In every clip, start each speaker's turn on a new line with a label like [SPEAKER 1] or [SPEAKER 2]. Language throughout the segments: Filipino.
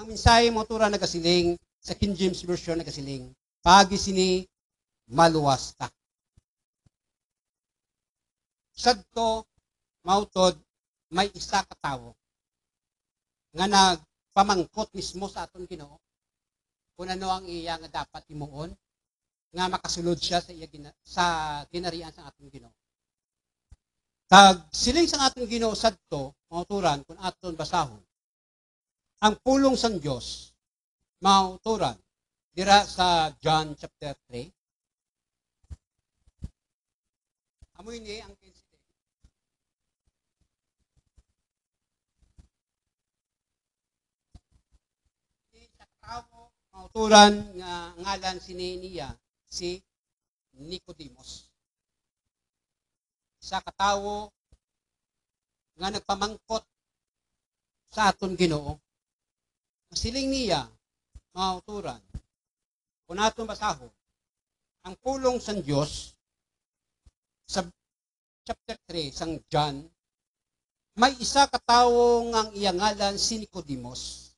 [SPEAKER 1] Ang mensahe mo tura nagasiling sa King James Version nagasiling, pagi sini maluwas ta. Sadto mautod may isa ka tawo nga nagpamangkot mismo sa aton Ginoo kung ano ang iya nga dapat himuon nga makasulod siya sa iya sa ginarian sa aton Ginoo. Kag siling sa aton Ginoo sadto mauturan kung aton basahon ang pulong sang Dios mauturan dira sa John chapter 3. Amoy ni ang mauturan nga ngalan niya si Nicodemos. Sa katawo nga nagpamangkot sa aton Ginoo. Siling niya mauturan kung aton basahon ang pulong sa Dios sa chapter 3 sang John, may isa katawo nga iya ngalan si Nicodemos.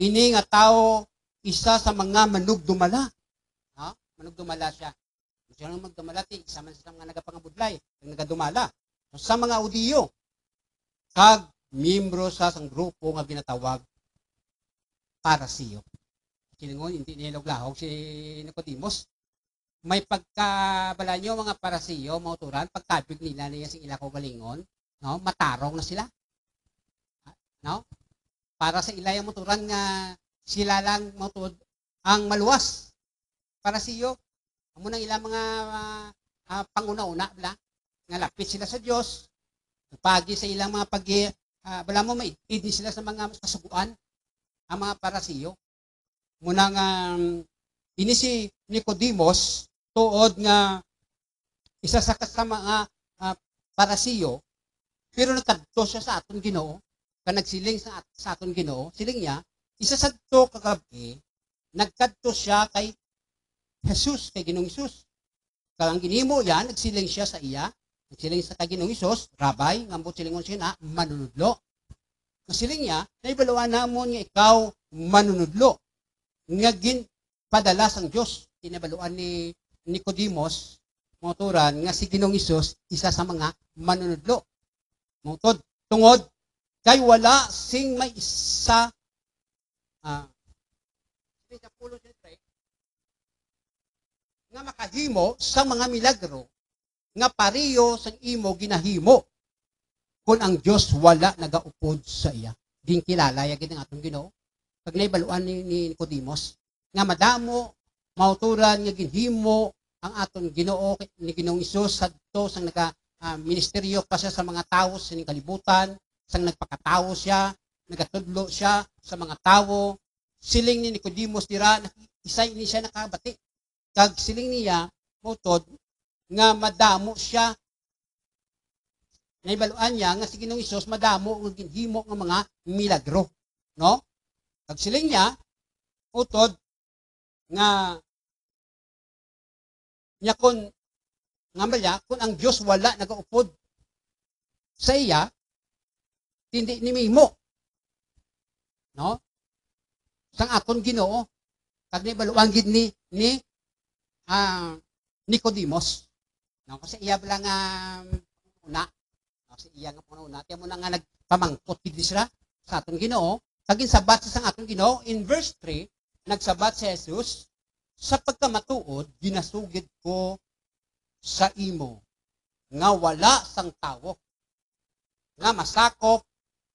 [SPEAKER 1] Ini nga tao isa sa mga manugdumala. Ha? Manugdumala siya. Siya nang magdumala, isa man sa mga nagapangabudlay, nagadumala. So, sa mga Udiyo, kag miyembro sa sang grupo nga ginatawag Parasiyo. Kiningon, hindi nilaglahog si Nicodemos. May pagkabala nyo mga Parasiyo, mauturan, pagkabig nila niya sing ilako galingon, no? Matarong na sila. No? Para sa ilay ang moturan nga sila lang motud ang maluwas. Para siyo, amo nang ilang mga panguna-una bla nga lapit sila sa Dios. Pagi sa ilang mga bala mo maitid ni sila sa mga kasuguan ang mga parasiyo. Muna nga ini si Nicodemos tuod nga isa sa mga parasiyo pero nagkadto siya sa aton Ginoo. Nagsiling sa aton Ginoo, siling niya, isa sa to kagabi, nagkadto siya kay Jesus, kay Ginoong Hesus. Kang ginimo yan, nagsiling siya sa iya, nagsiling sa kay Ginoong Hesus, Rabay, ngambot silingon siya na, manunudlo. Nagsiling niya, naibaluan namon nga ikaw, manunudlo. Nga padala sang Diyos, tinabaluan ni Nicodemos, moturan, nga si Ginoong Hesus, isa sa mga manunudlo. Mutod, tungod, kay wala sing may isa nga makahimo sa mga milagro nga pariyo sa imo ginahimo kung ang Dios wala nagaupod sa iya. Din kilala ya gid ang atong Ginoo. Pag naibaluan ni Nicodemos nga madamo mauturan nga ginhimo ang aton Ginoo ni Ginoong Hesus sadto sang ministeryo pa siya sa mga tawo sa kalibutan. Sang nagpakatao siya, nagatudlo siya sa mga tao, siling ni Nicodemos dira, isay ni siya nakabati. Kag siling niya, mutod, nga madamo siya, naibaluan niya, nga si Ginoong Hesus, madamo ang ginhimo ng mga milagro. No? Kag siling niya, mutod, nga kung ang Diyos wala nagaupod sa iya, hindi ni mimo. No? Sang aton Ginoo, kag nibaluan gid ni Nicodemos. No, kasi iya bala nga una. Kasi iya nga una, tiyan mo na nga nagpamangkot gid sila sa aton Ginoo. Kag sabat sa sang aton Ginoo in verse 3, nagsabat si Jesus, sa pagkamatuod ginasugid ko sa imo nga wala sang tawo nga masakop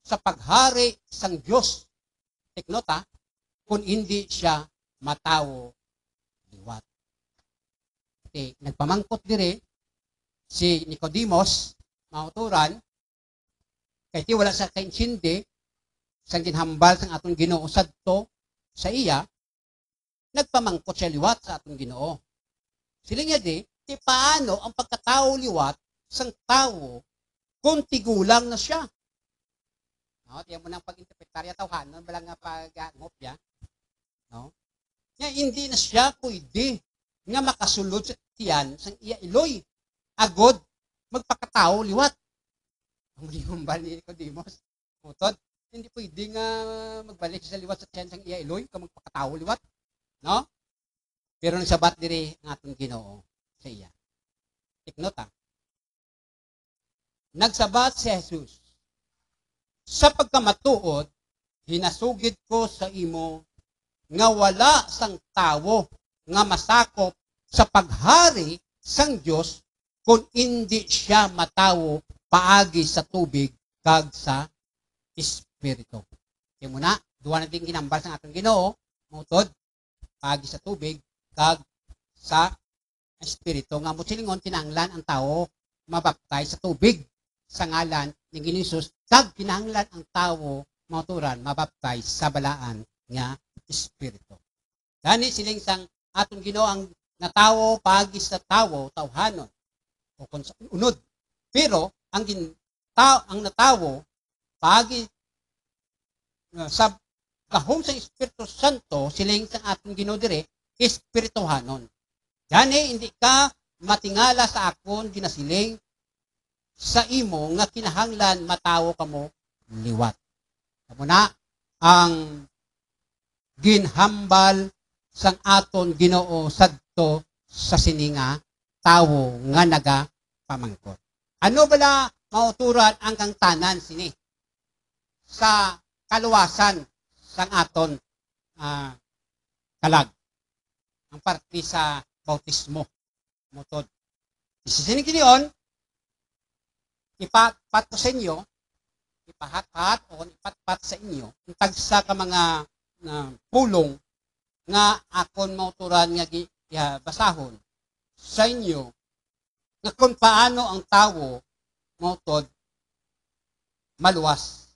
[SPEAKER 1] sa paghari sang Dios. Take note kung hindi siya matawo liwat. Okay, nagpamangkot dire si Nicodemos, mauturan, kay ti wala sa kaintindi sang ginhambal sang atong Ginoo sadto sa iya, nagpamangkot siya liwat sa atong Ginoo. Sila nga ti paano ang pagkatao liwat sang tao kung tigulang na siya. No, tiyan mo nang pag-interpretarya tawhan, no, balang nga pag-ngopya. No? Nga hindi na siya pwede nga makasulod sa tiyan sang iya iloy. Agod magpakatao liwat. Ang lihumbal ni Nicodemos. Utod, Hindi pwede nga magbalik sa liwat sa tiyan sang iya Eloy, ka magpakatawo liwat. No? Pero nagsabat diri ang atong Ginoo sa iya. Tiknota. Nagsabat si Jesus, sa pagkamatuod, hinasugid ko sa imo nga wala sang tawo nga masakop sa paghari sang Dios kung hindi siya matawo paagi sa tubig kag sa Espiritu. Kaya muna, duwa na din ginambal sa atong Ginoo, mutod, paagi sa tubig kag sa Espiritu. Nga mo silingon, tinanglan ang tao mabaptay sa tubig sa ngalan ni Jesus, kag kinahanglan ang tawo mauturan mabaptay sa balaan nga Espiritu. Gani siling sang atong Ginoo ang natawo paagi sa tawo tawhanon o kung sa unod. Pero ang natawo paagi sa gahom sa Espiritu Santo siling sang atong Ginoo dire espirituhanon. Gani hindi ka matingala sa akon ginasiling sa imo nga kinahanglan matawo kamo liwat. Kamo na ang ginhambal sang aton Ginoo sadto sa sininga tawo nga naga pamangkot. Ano bala mauturan ang kang tanan sini sa kaluwasan sang aton kalag ang parte sa bautismo mutod. Isisin kinion ipapat ko sa inyo, ipahat-hat o ipatpat sa inyo, ang tagsa ka mga pulong nga akon mauturan nga basahon sa inyo nga kung paano ang tawo mautod maluwas.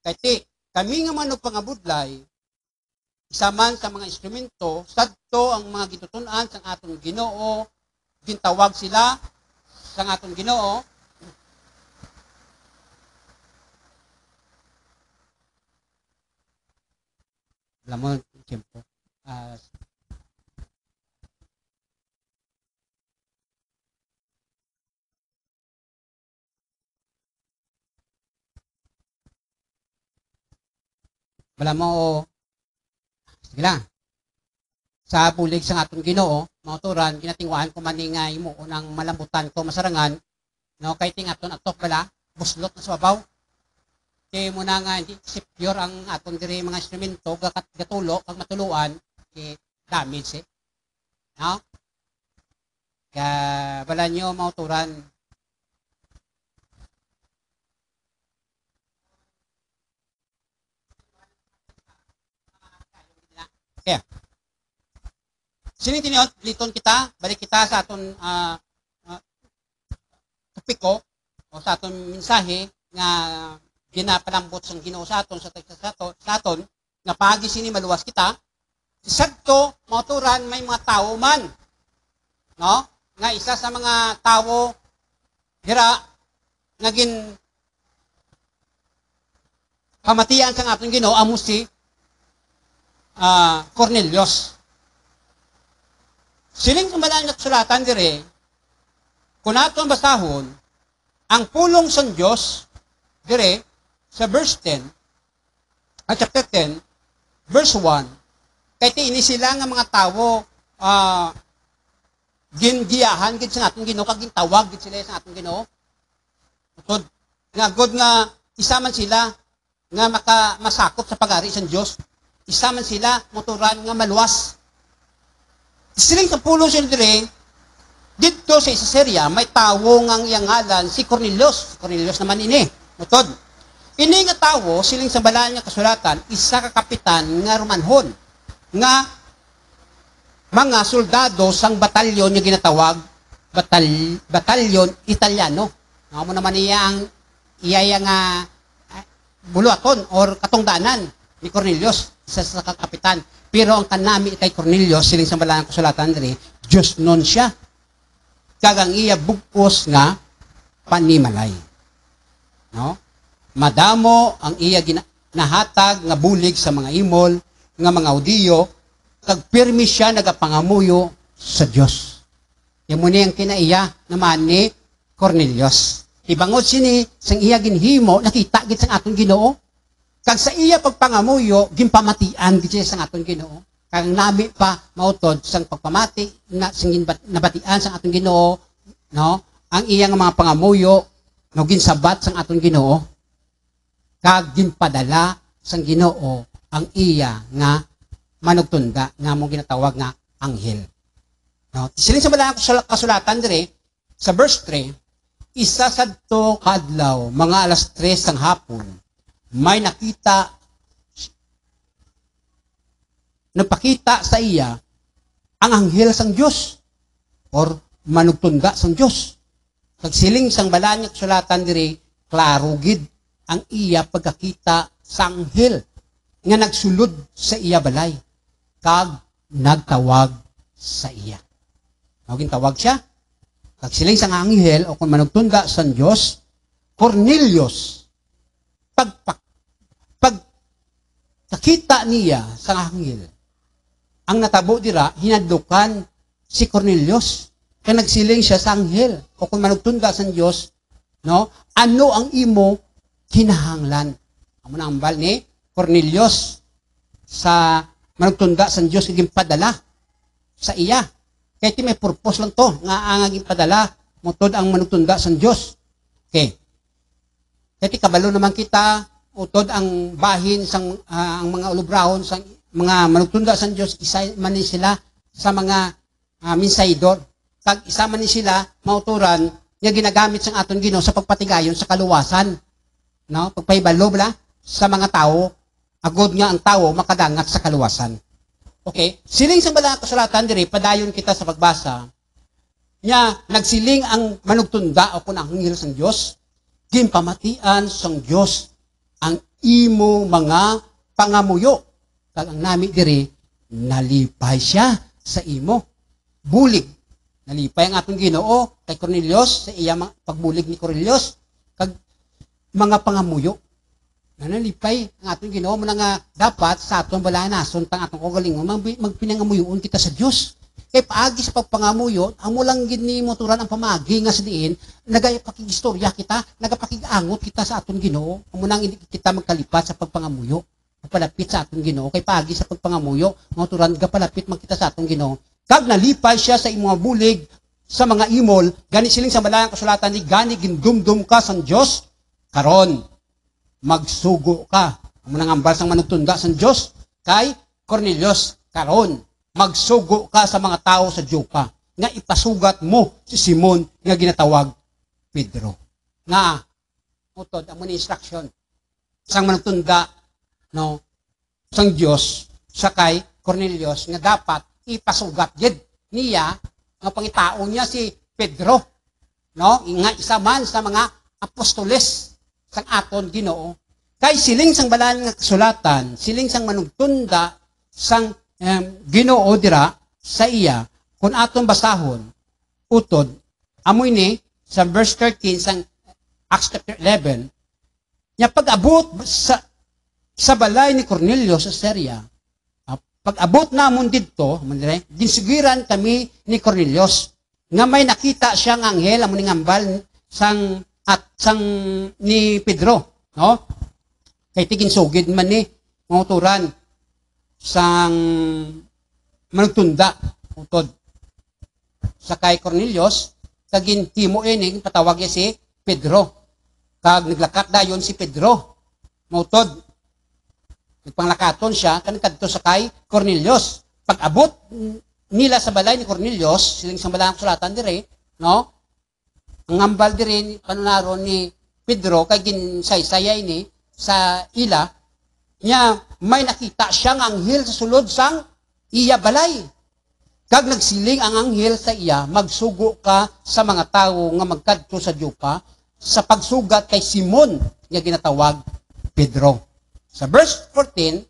[SPEAKER 1] Kaya kami nga manog pangabudlay, isa man sa mga instrumento, sadto ang mga gitutunan sa atong Ginoo, gintawag sila sa atong Ginoo, alam mo, siyempre, wala mo, sige lang, sa bulig sa atong Ginoo, mauturan, ginatingwaan ko maningay mo, unang malambutan ko, masarangan, no, kay tingaton atok bala, buslot na sa babaw, kaya muna nga, hindi secure ang atong diri mga instrumento, gatulo, kag matuluan, damage no? Kaya, bala nyo mauturan, kaya, sinintinyon, liton kita, balik kita sa aton topiko, o sa aton mensahe, nga ginapalambot sang Ginoo sa aton sa aton nga paagi sini maluwas kita sadto mauturan may mga tawo man no nga isa sa mga tawo dira nga pamatian sang aton Ginoo amo si Cornelius. Siling sa malang sulatan dire kung aton basahon ang pulong sang Dios dire sa verse 10, at chapter 10, verse 1, kaya ini sila nga mga tawo, gingiyahan, gid sa atong Ginoo, kag gintawag gid sila sa atong Ginoo. Utod, nga God nga, isa man sila, nga masakop sa pag-ari sa Diyos, isa man sila, motoran nga maluwas. Siling sa pulong sila dire, dito sa Caesarea, may tawo nga iyang ngalan, si Cornelius. Si Cornelius naman ini, utod. Ini nga tawo, siling sa balaan nga kasulatan, isa ka kapitan nga Romanhon, nga mga soldado sang batalyon nga ginatawag, batalyon Italiano. Nga mo naman iya nga buluaton or katungdanan ni Cornelius, isa sa kapitan. Pero ang kanami kay Cornelius, siling sa balaan nga kasulatan, Diyos nun siya. Kagang iya bugkos nga panimalay. No? Madamo ang iya nahatag nga bulig sa mga imol, nga mga Hudiyo, kag pirmi siya nagapangamuyo sa Dios. Yan mo ang kinaiya naman ni Cornelius. Ibangod sini sang iya ginhimo, nakita gid sang atong Ginoo, Kag sa iya pagpangamuyo, gimpamatian gid siya sa aton Ginoo. Kag nami pa mautod sang pagpamati na sing nabatian sang aton Ginoo, no? Ang iya nga mga pangamuyo no ginsabat sang aton Ginoo. Kag ginpadala sang Ginoo ang iya nga manugtunda nga mo ginatawag nga anghel. No? Siling sa balang kasulatan dire sa verse 3, isa sadto kadlaw mga alas 3 sang hapon may nagpakita sa iya ang anghel sang Dios or manugtunda sang Dios. Kagsiling sang balang kasulatan dire klaro gid ang iya pagkakita sa anghel nga nagsulod sa iya balay kag nagtawag sa iya. Maging tawag siya. Kagsiling sang anghel o kung manugtunda sang Dios, Cornelius. Pagkakita niya sa anghel, ang natabo dira hinadlukan si Cornelius. Kaya nagsiling siya sa anghel o kung manugtunda sang Dios, no? Ano ang imo kinahanglan? Amo na ang bal ni Cornelius sa manugtunda sang Dios nga padala sa iya. Kaya iti may purpose lang to nga ang padala mutod ang manugtunda sang Dios. Okay. Kaya iti kabalo naman kita utod ang bahin sang ang mga ulubrahon sang mga manugtunda sang Dios isa man ni sila sa mga minsaydor. Kag isa man ni sila mauturan nga ginagamit sang aton Ginoo sa pagpatigayon sa kaluwasan. No? Pagpahibalo bala sa mga tao agod nga ang tao makadangat sa kaluwasan. Okay? Siling sa balang kasulatan dire padayon kita sa pagbasa. Nya nagsiling ang manugtunda o kun ang anghel sang Dios, gimpamatian sang Dios ang imo mga pangamuyo. Kag ang nami dire nalipay siya sa imo bulig. Nalipay ang atong Ginoo kay Cornelius sa iya pagbulig ni Cornelius kag mga pangamuyo. Nalipay ang atong Ginoo mo nga dapat sa atong balanason tang atong kagalingon magpinangamuyoon kita sa Dios. Kay paagi sa pagpangamuyo, amo lang gid ni moturan ang pamagi nga sa diin, nagapakigistorya kita, nagapakigangot kita sa atong Ginoo. Amo nang hindi kita magkalipat sa pagpangamuyo. Palapit sa atong Ginoo kay paagi sa pagpangamuyo, moturan gapalapit magkita sa atong Ginoo. Kag nalipay siya sa imong bulig sa mga imol, gani siling sa balang kasulatan ni gani gindumdum ka sang Dios karon magsugo ka. Amo nang ambal sang manugtunda sang Dios kay Cornelius karon magsugo ka sa mga tao sa Jopa nga ipasugat mo si Simon nga ginatawag Pedro. Nga utod amo ni instruction sang manugtunda no sang Dios sa kay Cornelius nga dapat ipasugat gid niya nga pangitao niya si Pedro no nga isa man sa mga apostoles sang aton Ginoo. Kay siling sang balang nga kasulatan, siling sang manugtunda sang Ginoo dira sa iya kun aton basahon utod amoy ni sa verse 13 sang Acts chapter 11 nya pag-abot sa balay ni Cornelius sa Syria. Pag-abot namon didto, ginsugiran kami ni Cornelius nga may nakita siya nga anghel amo ning ambal sang ni Pedro, no? Kay tigin sugid man ni mauturan sang manugtunda utod sa kay Cornelius kagin himo ini patawag si Pedro. Kag naglakat dayon si Pedro. Mautod nagpanglakaton siya kadto sa kay Cornelius. Pag-abot nila sa balay ni Cornelius, siling sa balang kasulatan dire, no? Ang ambal dire panunaron ni Pedro kay ginsaysayay ni sa ila nya may nakita siyang anghel sa sulod sang iya balay. Kag nagsiling ang anghel sa iya, magsugo ka sa mga tawo nga magkadto sa Jopa sa pagsugat kay Simon nga ginatawag Pedro. Sa verse 14,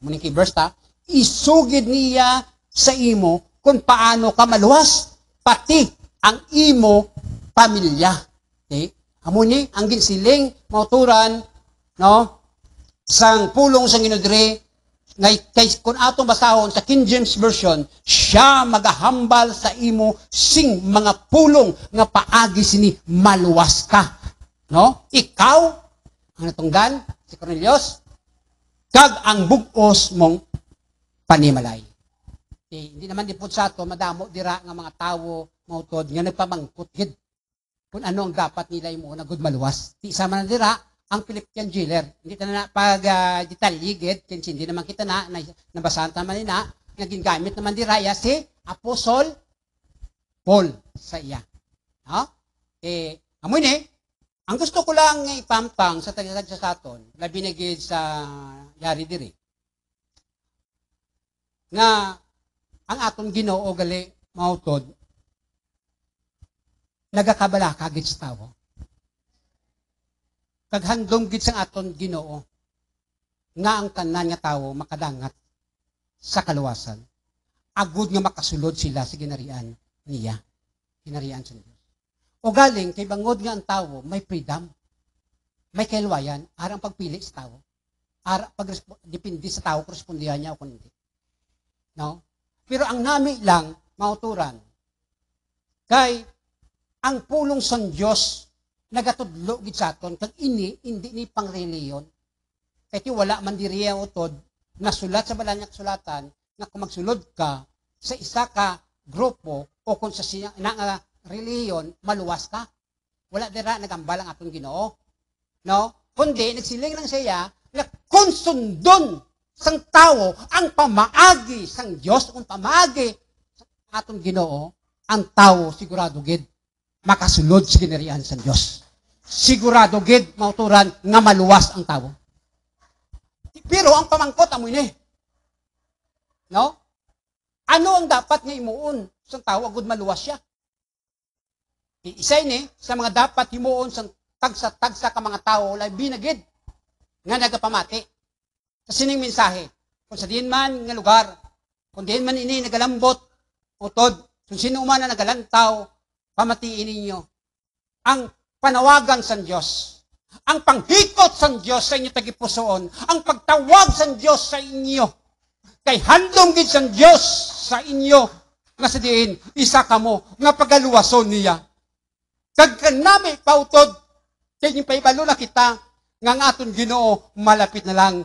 [SPEAKER 1] muning kay verse ta, isugid niya sa imo kung paano ka maluwas, pati ang imo pamilya. Okay? Amo ni ang ginsiling mauturan no sang pulong sang Ginoo ngay kay kun atong basahon sa King James version, siya magahambal sa imo sing mga pulong nga paagi sini maluwas ka. No? Ikaw ang natunggan si Cornelius, kag ang bugos mong panimalay. Hindi naman di po sa ito, madamo dira nga mga tawo, mautod, nga nagpamangkot gid kung ano ang dapat nila mo na good maluwas. Di isa man dira, ang Philippian jailer. Hindi na pag detalye gid, kinsi hindi naman kita nabasahan naman na, naging gamit naman dira ya si Apostol Paul sa iya. No? Amoy ni, ang gusto ko lang ipampang sa tagatag sa aton, labi na gid sa yari diri, nga ang aton Ginoo gali mautod, nagakabala kagid sa tawo. Kaghandom gid sa aton Ginoo, nga ang tanan nga tawo makadangat sa kaluwasan. Agud nga makasulod sila sa ginarian niya. Ginarian sa Diyos. O galing, kay bangod nga ang tawo, may freedom. May kailwayan, arang pagpili sa tawo. Depende sa tao, korespondihan niya o kung hindi. No? Pero ang nami lang, mauturan, kay ang pulong sa Diyos, nagatudlo gid sa aton, kag hindi ni pang reliyon. Kaya wala man diriya utod, nasulat sa balanyak sulatan, nga kung magsulod ka sa isa ka grupo, o kung sa siya, reliyon, maluwas ka. Wala dira nagambal ang atong Ginoo. No? Kundi, nagsiling lang siya, na kung sundon sang tao ang pamaagi sang Dios, kung pamaagi sa atong Ginoo, ang tao sigurado gid makasulod sa ginarian sang Dios. Sigurado gid mauturan nga maluwas ang tao. Pero ang pamangkot amo ni. No? Ano ang dapat nga imuon sang tao agud maluwas siya? Isay ni sa mga dapat himuon sang tagsa-tagsa ka mga tao labi na gid nga nagapamati. Sa sining mensahe, kung sa diin man nga lugar, kung diin man ini nagalambot, utod, kung sino man na nagalantaw, pamatiin ninyo ang panawagan sa Diyos, ang panghikot sa Diyos sa inyo tagipusoon, ang pagtawag sa Diyos sa inyo, kay handom gid sa Diyos sa inyo, nga sa diin, isa kamo, nga pagaluwason niya. Kag kanami pautod, kay yung paibalo na kita, nga ang aton Ginoo, malapit na lang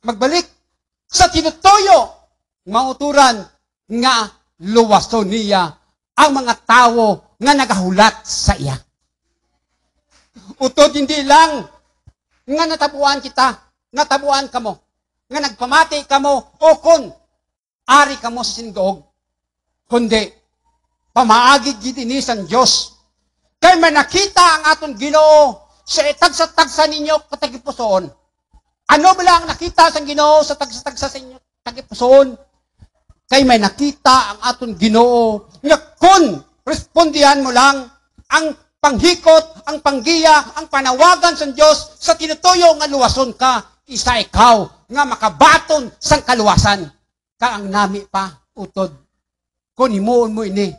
[SPEAKER 1] magbalik sa tinutoyo, mauturan nga luwason niya ang mga tao nga nagahulat sa iya. Utod hindi lang nga natabuan kita, natabuan kamo, nga nagpamati kamo, o kun ari kamo sa sinugog, kundi pamaagi gid ini sang Dios. Kay may nakita ang aton Ginoo sa tagsa-tagsa ninyo katagipusoon. Ano ba lang nakita sang Ginoo sa tagsa-tagsa sa inyo tagipusoon? Kay may nakita ang aton Ginoo nga kun respondihan mo lang ang panghikot, ang panggiya, ang panawagan sa Dios sa tinutuyo nga luwason ka, isa ikaw nga makabaton sang kaluwasan. Ka ang nami pa utod. Kun himuon mo ini,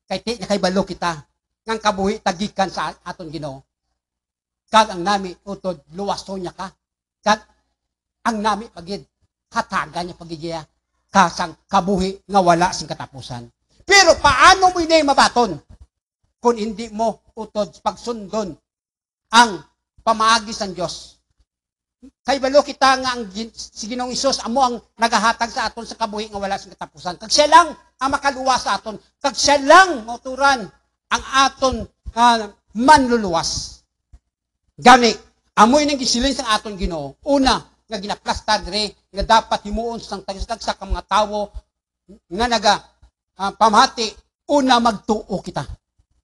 [SPEAKER 1] kay ti nakaibalo kita ngang kabuhi tagikan sa aton Ginoo. Kag ang nami utod luwason niya ka. Kag ang nami pagid hatagan niya pagigiya kasang kabuhi nga wala sing katapusan. Pero paano mo ini mabaton kung hindi mo utod pagsundon ang pamaagi sa Dios? Kay balo kita nga ang si Ginoong Hesus amo ang nagahatag sa aton sa kabuhi nga wala sing katapusan. Kag siya lang ang makaluwas sa aton. Kag siya lang mauturan ang aton manluluwas. Gani, amoy nang gisilin sa aton Ginoo. Una, nga ginaplasta dire nga dapat himuon sang tagsa ka mga tawo nga naga pamati, una magtuo kita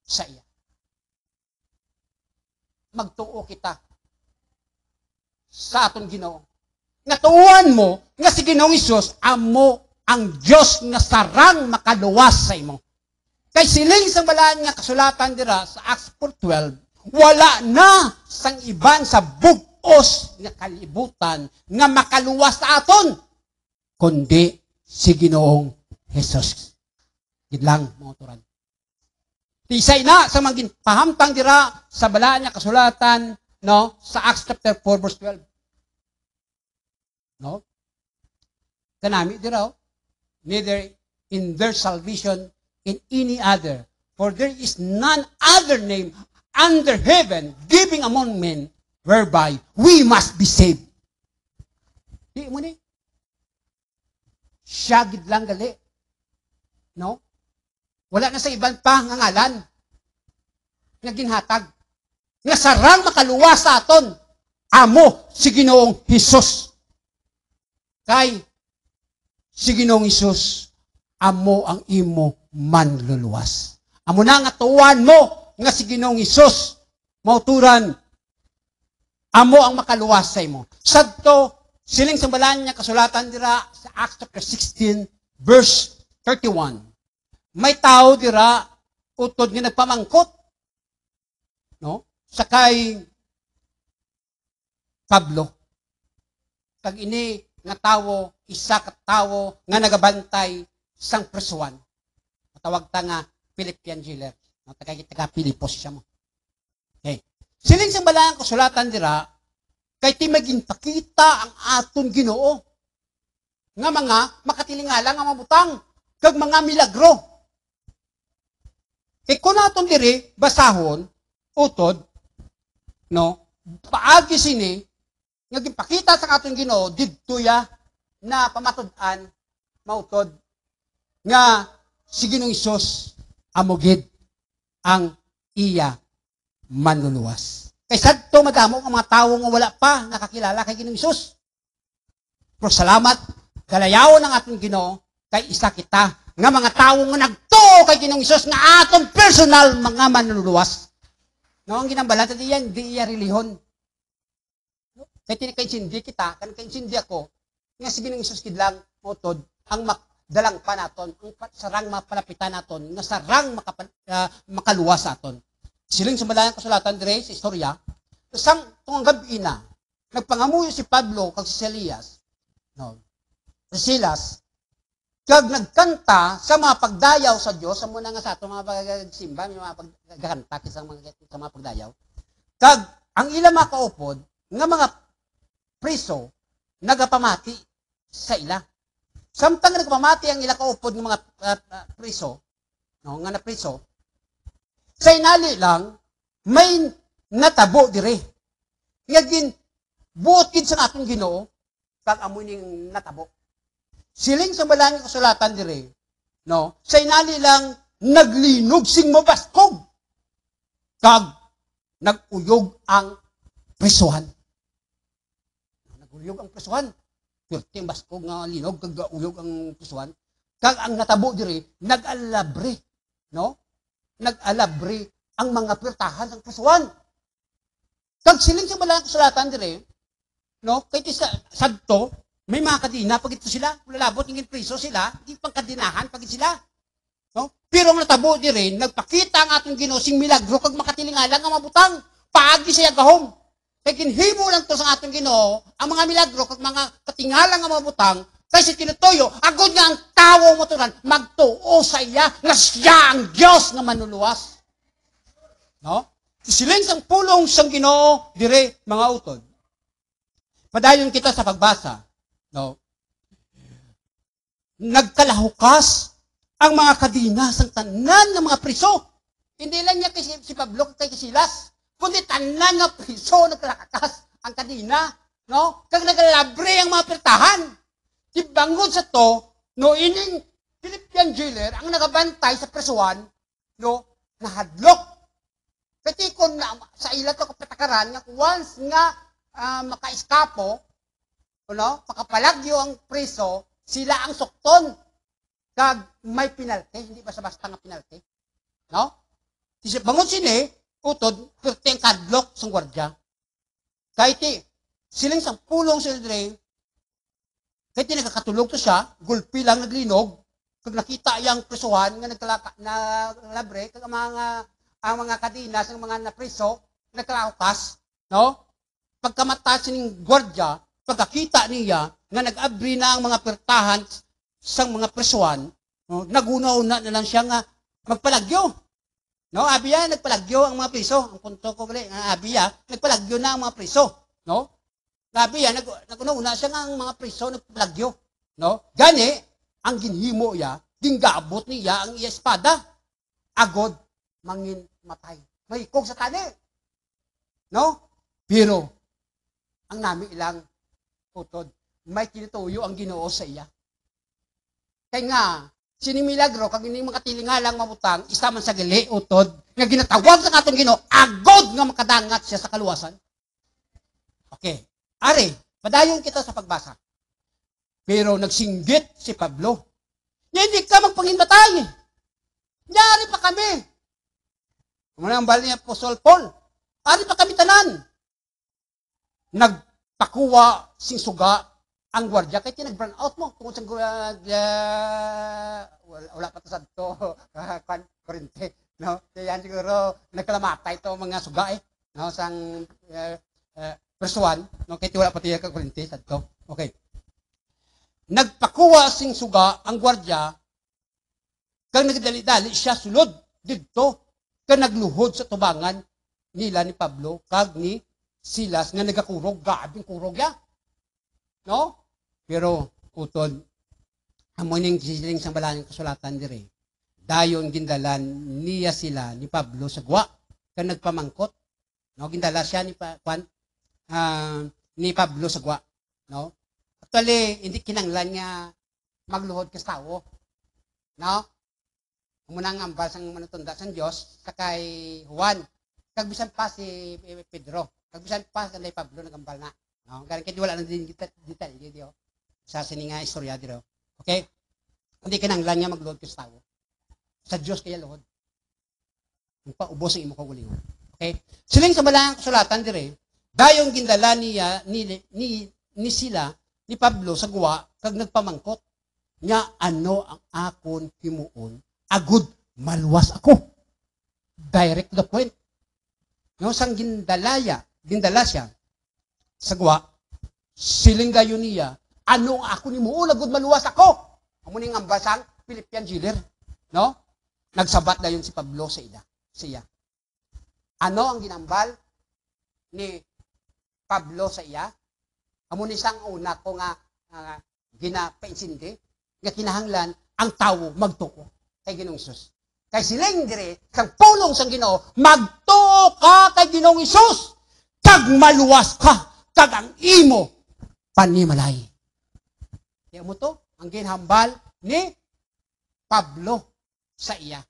[SPEAKER 1] sa iya. Magtuo kita sa aton Ginoo. Natuuan mo nga si Ginoong Hesus amo ang Dios nga sarang makaluwas sa imo. Kay siling sa balaan nga kasulatan dira sa Acts 4:12, wala na sang iban sa bugos nga kalibutan nga makaluwas sa aton kundi si Ginoong Hesus. Gidlang mga turan. Tisay na sa mga pahamtang dira sa balaan nga kasulatan, no, sa Acts chapter 4 verse 12. No? Kanami dira, neither in their salvation in any other, for there is none other name under heaven giving among men whereby we must be saved. Di mo ni? Siya gid lang gali. No? Wala na sa ibang pa nga ngalan nga ginhatag. Nga sarang makaluwas sa aton. Amo si Ginoong Hesus. Kay si Ginoong Hesus, amo ang imo manluluwas. Amo na nga tuwan mo nga si Ginoong Hesus, mauturan, amo ang makaluwas sa imo. Sadto, siling sambalan niya kasulatan dira sa Acts chapter 16, verse 31. May tao dira, utod nga nagpamangkot. No? Sakay Pablo. Kag ini nga tawo, isa ka tawo nga nagabantay sang presuan. Matawag ta nga Philippian jailer. No, taga Pilipos siya mo. Okay. Siling sambalan kasulatan dira kay ti maginpakita ang aton Ginoo nga mga makatilingala nga mabutang kag mga milagro. Kay kun aton diri basahon utod no paagi sini nga gipakita sa aton Ginoo didto ya na pamatud-an mautod nga si Ginoong Hesus amo gid ang iya manluluwas. Kay sadto madamo ang mga tawo nga wala pa nakakilala kay Ginoong Hesus. Pero salamat galayawon ang aton Ginoo kay isa kita nga mga tawo nga nagtuo kay Ginoong Hesus nga aton personal mga manluluwas. No, ang ginambalan ta diyan di iya relihon. Kay tinikainsindi kita, kan kainsindi ako, nga si Ginoong Hesus kidlang motod ang dalang pa naton, ang sarang mapalapitan naton, nga sarang makaluwas aton. Siling sambalan kasulatan dire sa istorya, sang tungong gabi na, nagpangamuyo si Pablo kag si Silas, no. Si Silas kag nagkanta sa mga pagdayaw sa Dios, sa muna nga sa ato mga pagsimba, mga pagkanta sa mga pagdayaw. Kag ang ila makaupod nga mga preso nagapamati sa ila. Samtang nagapamati ang ila kaupod ng mga preso, no, nga na preso, sa inali lang may natabo dire. Nga gin buot gid sa atong Ginoo kag amoy ning natabo. Siling sa balangin kasulatan dire, no, sa inali lang naglinog sing mabaskog kag naguyog ang presuhan. Naguyog ang presuhan. Pirti ang baskog nga linog kag uyog ang presuhan. Kag ang natabo dire nag-alabre, no? Nag-alabre ang mga pirtahan ng presuhan. Kag siling sa balangin kasulatan dire, no, kay ti sadto may mga kadina, pag ito sila, lalabot ng preso sila, di pangkadinahan, pag sila. No? Pero ang natabo di rin, nagpakita ang atong Ginoo sing milagro, kag makatilingala nga mabutang, paagi sa yagahom. Kaya kinhimo lang to sa atong Ginoo, ang mga milagro, kag mga katingala nga mabutang, kasi tinutuyo, agod nga ang tawo mo turan, magtuo sa iya, nga siya ang Diyos nga manluluwas. No? Siling sang pulong sang Ginoo, dire, mga utod. Padayon kita sa pagbasa. No. Nagkalahukas ang mga kadina sa tanan ng mga priso. Hindi lang niya si Pablo kay Silas, kundi tanan ng priso nagkalakas ang kadina, no? Kag nagalabre ang mga pirtahan. Tibangod sa to, no, ining Philippian jailer ang nagabantay sa prisuan, no, nahadlok. Pati kon na sa ila to kapatakaran nga once nga makaiskapo, no? Pakapalagyo ang preso, sila ang sukton. Kag may penalty, hindi basta-basta nga penalty. No? Bangon sini, utod, perti ang kadlok sa gwardya. Kahit siling sang pulong sila dire, kahit nagkakatulog to siya, gulpi lang naglinog, kag nakita yang presuhan nga naglabre, kag ang mga kadina sa mga napreso, nagkalakas, no? Pagkamata sining gwardya, pagkakita niya nga nag-abri na ang mga pertahan sa mga presuan, no, nagunaw na lang siya nga magpalagyo. No, abiya nagpalagyo ang mga preso. Ang punto ko gali, abiya nagpalagyo na ang mga preso, no? Abiya nagunaw siya nga ang mga preso nagpalagyo, no? Gani ang ginhimo ya, ginggabot niya ang iya espada. Agod mangin matay. Mahikog sa tali. No? Pero, ang nami ilang utod, may kinituyo ang Ginoo sa iya. Kaya nga, sinimilagro, kag hindi makatilingalang mamutang, isa man sa gali, utod, nga ginatawag sa katong Ginoo, agod nga makadangat siya sa kaluwasan. Okay. Ari, padayon kita sa pagbasa. Pero nagsinggit si Pablo. Hindi ka magpanghinbatay. Nyari pa kami. Muna ang bali ni Apostol Paul. Ari pa kami tanan. Nagpakuha sing suga ang gwardiya. Kaya nag-burn out mo. Tungkol sa wala pa to sa to. Korinte. No? Kaya siguro nagkalamatay to mga suga eh. No? Sang verse 1. No? Kaya wala pa tiyak ka Korinte sa to. Okay. Nagpakuha sing suga ang gwardiya. Kang nagdali-dali siya sulod dito. Kang nagluhod sa tubangan nila ni Pablo kag ni Silas nga nagakurog, gabing kurog ya. No? Pero utod amo ning siling sang balaning kasulatan dire. Dayon gindalan niya sila ni Pablo sa guwa kang nagpamangkot. No, gindala siya ni Pablo sa guwa, no? Actually, hindi kinanglan nga magluhod kas tawo. No? Umunang ambal sang manutunda sang Dios sa kay Juan. Kag bisan pa si Pedro. Kag bisan pa kay Pablo nagambal na. No? Galing kay wala na din detail dito. Sa sininga istorya dito. Okay? Hindi kinanglan nga magluhod kas tawo. Sa Dios kaya luhod. Paubos ang imo kaugalingon. Okay? Siling sa balang kasulatan dire, dayong gindala niya ni sila ni Pablo sa guwa kag nagpamangkot nya ano ang akon himuon agud maluwas ako. Direct to the point. No, sang gindala siya sa guwa, siling dayon niya, ano ang akon himuon agud maluwas ako. Amo ning ambasang Philippian jailer, no? Nagsabat dayon si Pablo sa siya. Ano ang ginambal ni Pablo sa iya? Amo ni sang una ko nga ginapainsindi nga kinahanglan ang tawo magtuo kay Ginoong Hesus. Kay siling dire sang pulong sang Ginoo, magtuo ka kay Ginoong Hesus kag maluwas ka kag ang imo panimalay. Kaya mo to ang ginhambal ni Pablo sa iya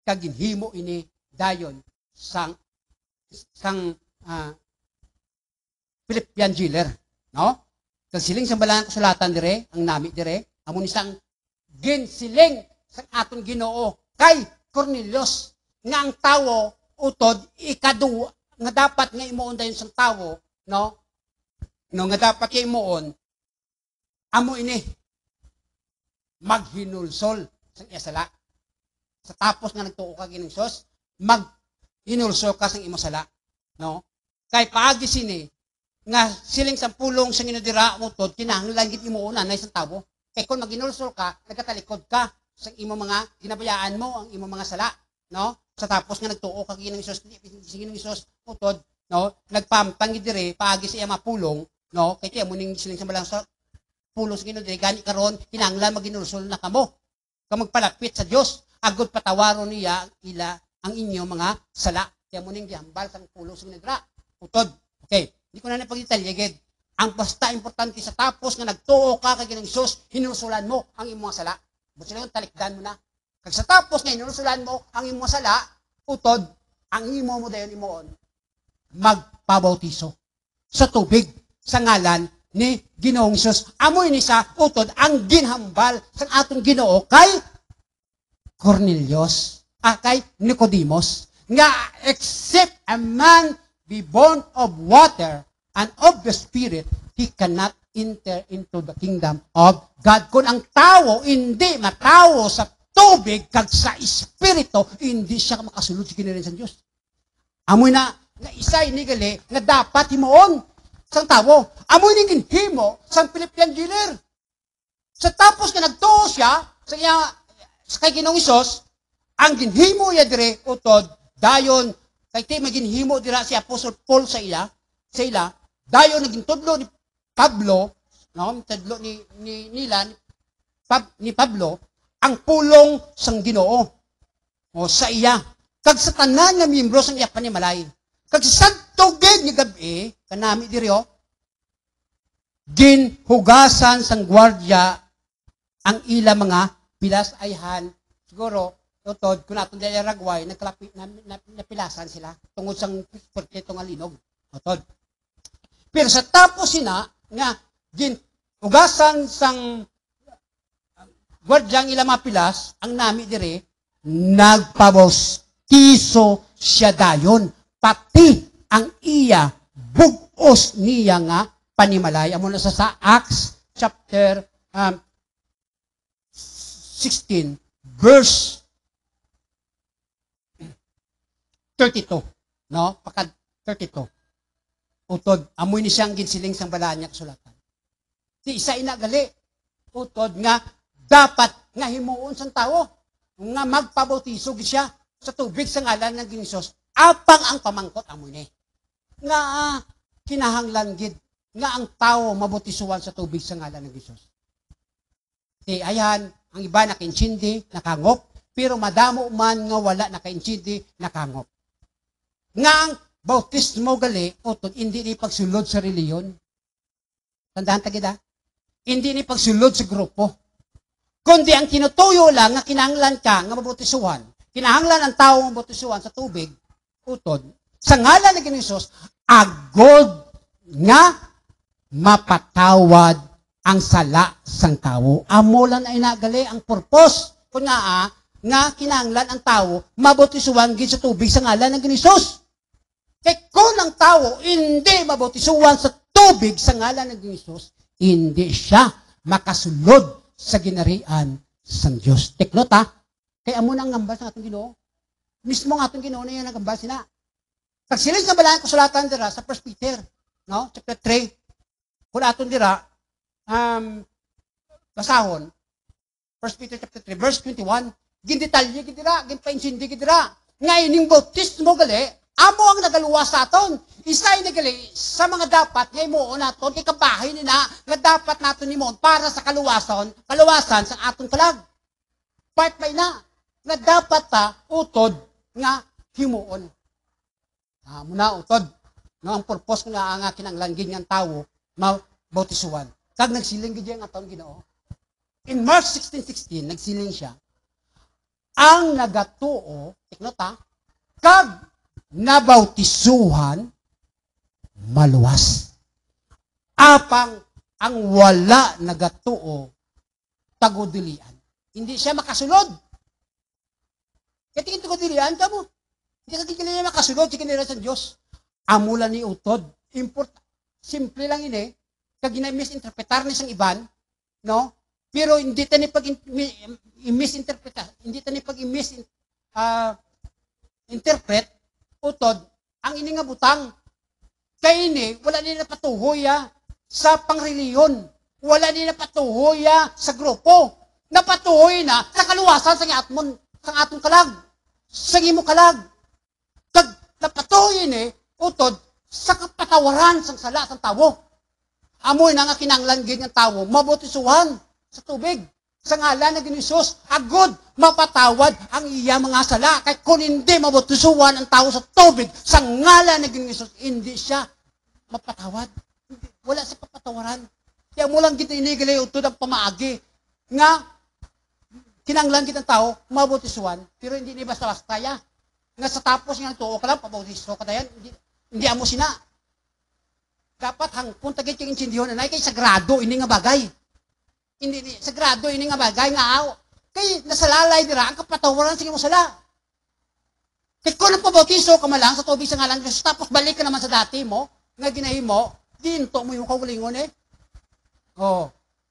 [SPEAKER 1] kag ginhimo ini dayon sang Philippian jailer. No? Kag siling sa balang kasulatan dire, ang nami dire, amo ni sang ginsiling sa aton Ginoo kay Cornelius nga ang tawo utod ikaduwa nga dapat nga imuon dayon sang tawo, no? No nga dapat kay imuon amo ini maghinulsol sa iya sala. Sa tapos nga nagtuo ka Ginoong Hesus, maghinulsol ka sang imo sala, no? Kay paagi sini nga siling sa pulong sa ginodira utod kinahanglan gid imo una nay sa tawo. Kay kun maginulsol ka, nagkatalikod ka sa imo mga ginabayaan mo, ang imo mga sala, no? Sa tapos nga nagtuo ka Ginoong Hesus, Ginoong Hesus utod, no? Nagpamtang gid dire paagi sa iya mapulong, no? Kay tiya mo ning siling sa balang sa pulong sa ginodira gani karon kinahanglan maginulsol na kamo. Ka magpalapit sa Dios, agud patawaron niya ang inyo mga sala. Tiya mo ning gihambal sang pulong sa ginodira utod. Okay. Hindi ko na napagdetalyagid. Ang basta importante sa tapos nga nagtuo ka kay Ginoong Hesus, hinusulan mo ang imong sala. Buti lang talikdan mo na. Kag sa tapos nga hinusulan mo ang imong sala, utod, ang imo mo dayon imoon, magpabautiso sa tubig sa ngalan ni Ginoong Hesus. Amoy ni sa utod ang ginhambal sa atong Ginoo kay Cornelius, kay Nicodemus, nga except a man be born of water and of the Spirit, he cannot enter into the kingdom of God. Kung ang tao hindi matawo sa tubig kag sa Espiritu, hindi siya makasulod sa kinahanglan sa Dios. Amoy na isa inigali nga dapat himuon sang tawo. Amoy ni ginhimo sang Philippian jailer. Sa tapos nga nagtuo siya sa kay Ginoong Hesus, ang ginhimo ya dire utod dayon kay ti maginhimo dira si Apostol Paul sa ila, dayon naging tudlo ni Pablo, no, tudlo ni Pablo ang pulong sang Ginoo o sa iya kag sa tanan nga miyembro sang iya panimalay. Kag sa tugig ni gabi, kanami diri ginhugasan sang gwardya ang ila mga pilas ayhan. Siguro, utod, kung natin dahil ragway, napilasan sila tungod sang perketo nga linog. Utod. Pero sa tapos sina, nga, ginhugasan sang gwardyang ila mga pilas, ang nami dire, nagpabostiso siya dayon. Pati ang iya, bugos niya nga panimalay. Amo na sa Acts chapter 16, verse 32. No? Pakad 32. Utod, amoy ni siyang ginsiling sang balaan niya kasulatan. Di isa inagali. Utod nga, dapat nga himuon sang tao nga magpabautiso siya sa tubig sa ngalan ng Ginisos. Apang ang pamangkot amoy ni. Nga kinahanglan gid nga ang tao mabutisuan sa tubig sa ngalan ng Ginisos. Di ayan, ang iba nakainchindi, nakangop, pero madamo man nga wala nakainchindi, nakangop. Nga ang bautismo gali, utod, hindi ni pagsulod sa reliyon. Tandaan tagida? Hindi ni pagsulod sa grupo. Kundi ang tinutuyo lang nga kinahanglan ka nga mabutisuhan, kinahanglan ang tao mabutisuhan sa tubig, utod, sa ngalan ng Ginisos, agod nga mapatawad ang sala sang tao. Amo lang ay nagali ang purpose kung nga kinahanglan ang tao mabutisuhan gid sa tubig sa ngalan ng Ginisos. Kaya kung ang tao hindi mabutisuhan sa tubig sa ngalan ng Ginisos, hindi siya makasulod sa ginarian sang Dios. Take note ha. Kaya amo nang ngambal sa atong Ginoo. Mismo nga atong Ginoo na yan ang ngambal sina. Pagsiling sa balaan kasulatan dira sa 1 Peter, no? Chapter 3. Kung aton dira basahon 1 Peter chapter 3 verse 21, gindetalye gid dira, ginpainchindi gid dira. Nga ining bautismo gali, amo ang nagaluwas sa aton. Isa nagali sa mga dapat nga imuon naton kay kabahin nina nga dapat naton imon para sa kaluwasan sa atong kalag. Part by na nga dapat ta utod nga himuon. Muna utod no ang purpose nga kinahanglan gid nga tawo mabautisuhan. Kag nagsiling gid ang aton Ginoo. In Mark 16:16 nagsiling siya. Ang nagatuo, tiknota, kag nabautisuhan maluwas. Apang ang wala nagatuo tagudilian. Hindi siya makasulod. Kaya tingin tagudilian ka mo. Hindi ka tingin makasulod sa kinira sa Diyos. Amula ni utod. Simple lang ini. Kag ginamisinterpretar ni sang iban, no? Pero hindi tani pag i-misinterpret, hindi tani pag interpret utod ang ini nga butang. Kay ini wala ni napatuhoy sa pangreliyon. Wala ni napatuhoy sa grupo. Napatuhoy na sa kaluwasan sa atong kalag. Sa imo kalag. Kag napatuhoy ni utod sa kapatawaran sang sala sang tawo. Amoy na nga kinanglan gid nga tawo mabutisuhan sa tubig sa ngalan ng Ginisos, agud mapatawad ang iya mga sala. Kay kung hindi mabutisuhan ang tao sa tubig sa ngalan ng Ginisos, hindi siya mapatawad. Wala sa papatawaran. Kaya mo lang gid inigali utod ang pamaagi nga kinanglan gid ang tao mabutisuhan, pero hindi ni basta-basta ya. Nga sa tapos nga tuo ka lang pabutiso ka dayan, hindi amo sina. Dapat hangpon tagit yung insindihon na kay sagrado ini nga bagay. Hindi sagrado ini nga bagay nga kay nasalalay dira ang kapatawaran sa imong sala. Kay kung nagpabautiso ka malang sa tubig sa ngalan ng Diyos, tapos balik ka naman sa dati mo, nga ginahimo, dinto mo yung kaugalingon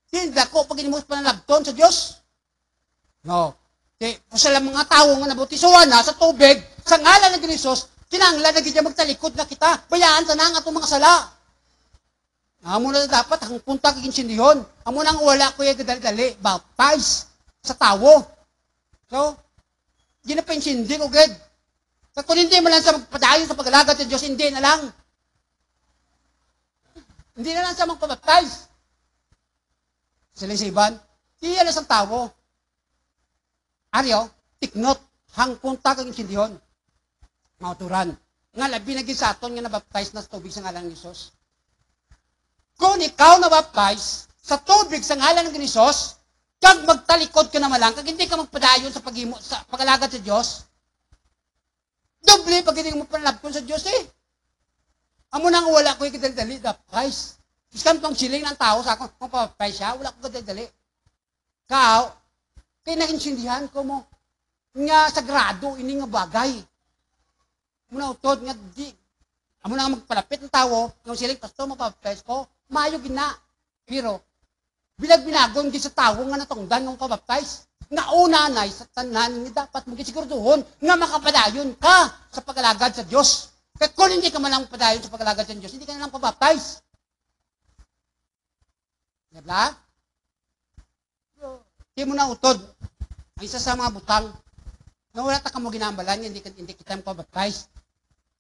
[SPEAKER 1] Hindi ko pag inimos panalagton sa Diyos. Kay sa mga tao nga nabautisuhan na sa tubig sa ngalan ng Ginisos, kinahanglan na gid magtalikod na kita. Bayaan ta nang atong mga sala. Amo na dapat ang punta kag insindihon. Amo nang wala ko yung dali-dali, baptize sa tawo. So, ginapansindi ko gid. Kung hindi mo lang sa magpadayon sa pag-alagad sa Diyos, hindi na lang. Hindi na lang sa magpabaptize. Sila sa iban, iya na sa tawo. Aryo, tiknot, hang punta kag insindihon. Mauturan. nga labi na gid sa aton nga nabaptize na sa tubig sa ngalan ni Jesus. Kung ikaw nabaptize sa tubig sa ngalan ng Hesus, kag magtalikod ka naman lang, kag hindi ka magpadayon sa sa pag-alagad sa Dios, doble pag hindi mo panalabton sa Dios eh. Amo nang wala ko ikidali baptize. Iskan tong siling ng tao sa akong mapapay siya, wala ko kadali. Kao, kaya naintindihan ko mo, nga sagrado, ini nga bagay. Muna utod, nga di, amo na nga magpalapit ng tao, ng siling, pasto, mapapay ko, mayo gina. Pero, bilag binagon di sa tao nga natungdan ng pabaptize, nga unanay sa tanan, nga dapat magisiguraduhon, nga makapadayon ka sa pag-alagad sa Diyos. Kaya kung hindi ka man lang padayon sa pag-alagad sa Diyos, hindi ka na lang pabaptize. Diba? Hindi mo na utod. Ang isa sa mga butang, na wala ta ka mo ginambalan, hindi kita pabaptize.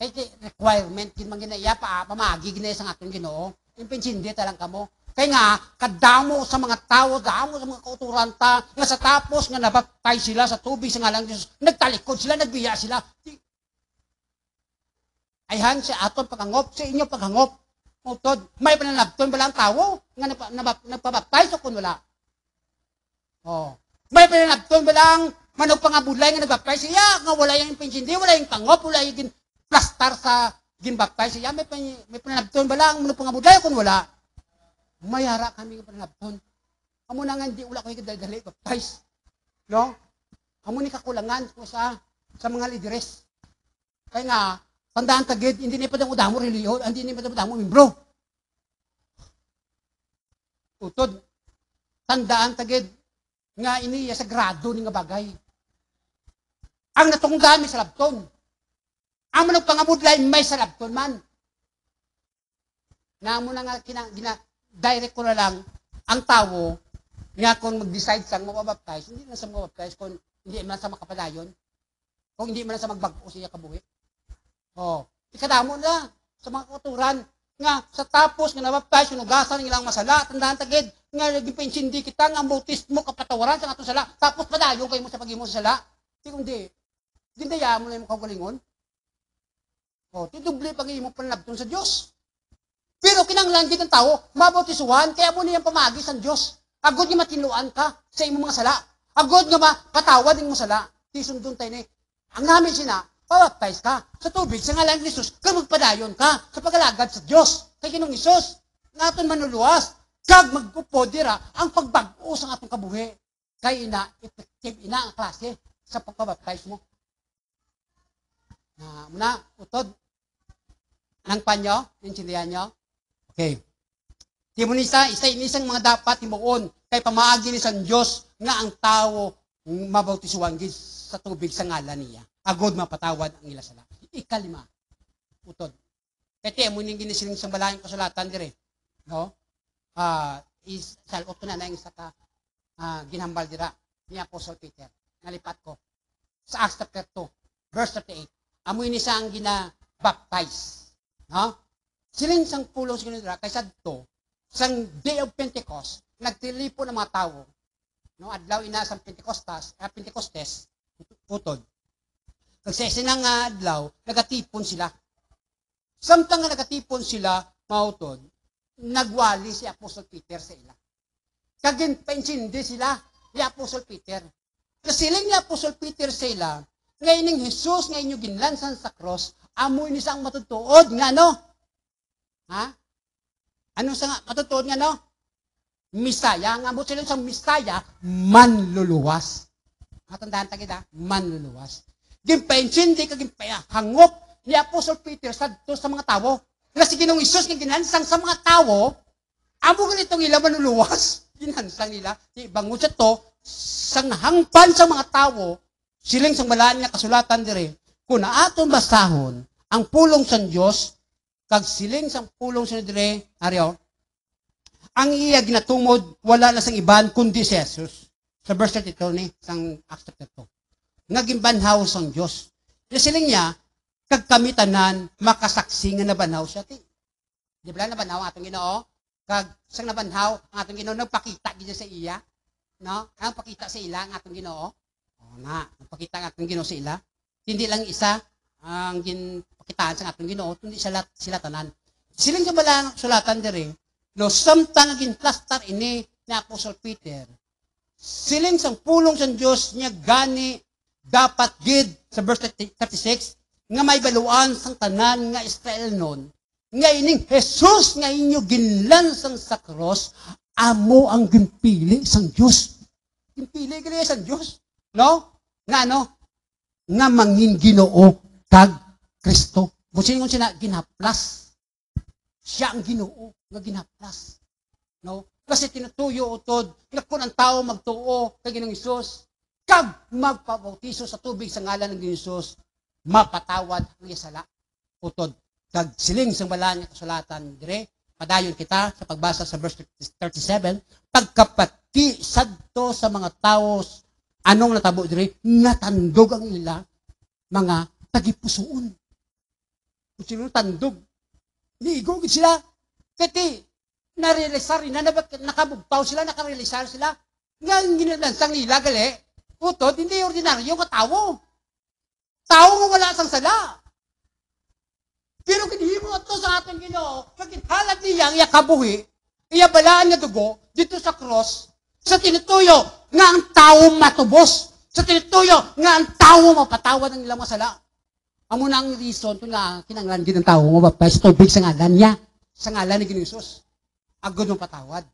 [SPEAKER 1] Kaya requirement, hindi man ginaya pa, pamagi ginaya sa atong Ginoo. Yung pinsindi talang ka mo. Kaya nga, kadamo sa mga tao, damo sa mga kauturan ta, nga sa tapos nga nabaptize sila sa tubig sa ngalan ng Jesus, nagtalikod sila, nagbiya sila. Ayhan sa aton paghangop, sa inyo paghangop. Utod, may pananabton ba lang tao nga nagpabaptize o kung wala? Oh. May pananabton ba lang manong pangabulay nga nagbaptize siya, nga wala yung pinsindi, wala yung tangop, wala yung plastar sa ginbaptize siya, may pananabton ba lang manong pangabulay o kung wala? Mayara kami ng pananabton. Amo na nga hindi wala ko yung dali baptize. No? Amo ni kakulangan ko sa mga lideres. Kaya nga, tandaan tagid, hindi ni padang udamo reliyon, hindi ni padang udamo membro. Utod, tandaan tagid, nga ini sagrado ni nga bagay. Ang natunggan may salabton. Ang manong pangabudlay may salabton man. Nga mo na nga direct ko na lang ang tao nga kung mag-decide sang mabaptize, hindi na sa mabaptize kung hindi man sa makapadayon, kung hindi man sa magbago siya kabuhi. Oh, ikadamo na sa mga kauturan nga sa tapos nga nabaptize sinugasan ng ilang masala, tandaan tagid nga nagipensindi kita nga bautismo kapatawaran sa atong sala, tapos padayon kayo mo sa pagimo sa sala. Kundi dindaya mo na yung kaugalingon. Oh, tiduble pagimo panlabton sa Dios. Pero kinanglan gid ang tao mabautisuhan kaya mo niyang pamagi sa Dios. Agod nga matinluan ka sa imong mga sala. Agod nga mapatawad imong sala. Ti sundon tay ni. Ang namin sina pabaptize ka sa tubig sa ngalan ni Jesus, kag magpadayon ka sa pag-alagad sa Dios kay Ginoong Hesus. Naton manuluwas kag magpupodira ang pagbag-o sa atong kabuhi. Kay effective ang klase sa pagpabaptize mo. Na muna utod nang panyo, intindihan nyo? Okay. Timonisa, isang mga dapat himuon kay pamaagi ni San Dios nga ang tao mabautisuhan gid sa tubig sa ngalan niya. Agod mapatawad ang ila sala. Ikalima. Utod. Kaya mo ning ginisiling sa balayang kasulatan dire. No? Salot na yung isa ka ginhambal dira ni Apostle Peter. Nalipat ko. Sa Acts chapter 2, verse 38. Amoy ni sa ang gina-baptize. No? Siling sang pulong siguro dira kaysa dito, sang Day of Pentecost, nagtilipo ng mga tao. No? Adlaw ina sang Pentecostes, utod. Kasi sinang adlaw, nagatipon sila. Samtang nga nagatipon sila, mautod, nagwali si Apostle Peter sa ila. Kagin painchindi sila ni Apostle Peter. Kasi siling ni Apostle Peter sa ila, ngayon ng Jesus, ngayon yung ginlansan sa cross, amoy ni sang matutuod nga no? Ha? Ano sa nga matutuod nga no? Misaya, nga mo sila sa Misaya, manluluwas. Matandaan tagid manluluwas. Gimpainchindi kagimpaya hangop ni Apostle Peter sa mga tao. Kasi Ginoong Hesus nga ginansang sa mga tao, amo ganitong ila manluluwas. Ginansang nila, bangon sa to, sang hangpan sa mga tao, siling sang malaan nga kasulatan dire, kung naaton basahon, ang pulong sa Diyos, kag siling sang pulong sa dire, aryo, ang iya ginatumod, wala na sang iban, kundi si Jesus. Sa verse 32 ni, sang Acts chapter 2. Naging banhaw sang Diyos. Siling niya, kag kami tanan, makasaksi nga nabanhaw siya. Di ba nabanhaw ang atong Ginoo? Kag sang nabanhaw, ang atong Ginoo, nagpakita gid sa iya. No? Ang pakita sa ila, ang atong Ginoo. O nga, nagpakita ang atong Ginoo sa ila. Hindi lang isa, ang ginpakitaan sa atong Ginoo kundi sila tanan. Siling sa balang sulatan diri, no samtang agin plaster ini ni Apostle Peter. Siling sang pulong sa Dios niya gani dapat gid sa verse 36 nga may baluan sang tanan nga Israel noon nga ining Jesus nga inyo ginlansang sa cross amo ang ginpili sang Dios. Ginpili gali sang Dios, no? Nga mangin Ginoo kag Kristo. Busin ngon sina ginaplas. Siya ang Ginoo nga ginaplas. No? Kasi tinutuyo utod nga kun ang tao magtuo kay Ginoong Hesus kag magpabautiso sa tubig sa ngalan ng Ginoong Hesus, mapatawad ang sala utod. Kag siling sang balaan nga kasulatan dire, padayon kita sa pagbasa sa verse 37, pagkapati sadto sa mga tao anong natabo dire, natandog ang ila mga tagipusoon. Kung tandog, ligo sila, kati narealisar rin na nakabugtaw sila, nakarealisar sila, nga ginalansang nila gali, utod, hindi ordinaryo nga tao. Tao nga wala sang sala. Pero kinihimo ito sa ating Ginoo, pagkithalad niya ang iyakabuhi, iyabalaan nga dugo, dito sa cross, sa tinutuyo nga ang tao matubos, sa tinutuyo nga ang tao mapatawad ng ilang masala. Amo na ang reason kung nga kinanglan gid ang tao mabaptise tubig sa ngalan niya, sa ngalan ni Ginoong Hesus. Agud mo patawad.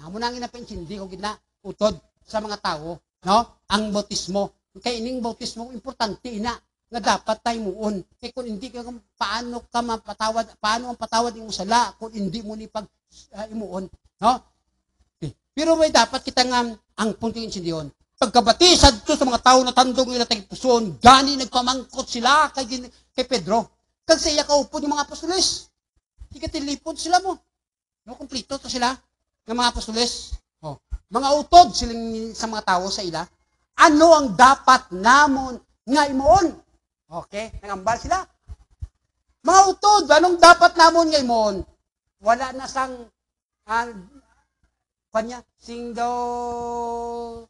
[SPEAKER 1] Amo na ang inapaintindi ko gid na utod sa mga tao, no? Ang bautismo, kay ining bautismo importante ina nga dapat tayo muon. Kay kung hindi ka paano ka mapatawad, paano ang patawad ng sala kung hindi mo ni pag imuon, no? Okay. Pero may dapat kita nga ang punto insindiyon. Pagkabatisad to sa mga tao na tandong nila tagpuson, gani nagpamangkot sila kay Pedro. Kag sa iya kaupod yung mga apostoles. Ikatilipod sila mo. No, kumplito to sila ng mga apostoles. Oh, mga utod silang sa mga tao sa ila. Ano ang dapat namon nga imuon? Okay, nangambal sila. Mga utod, anong dapat namon nga imuon? Wala na sang kanya sing daw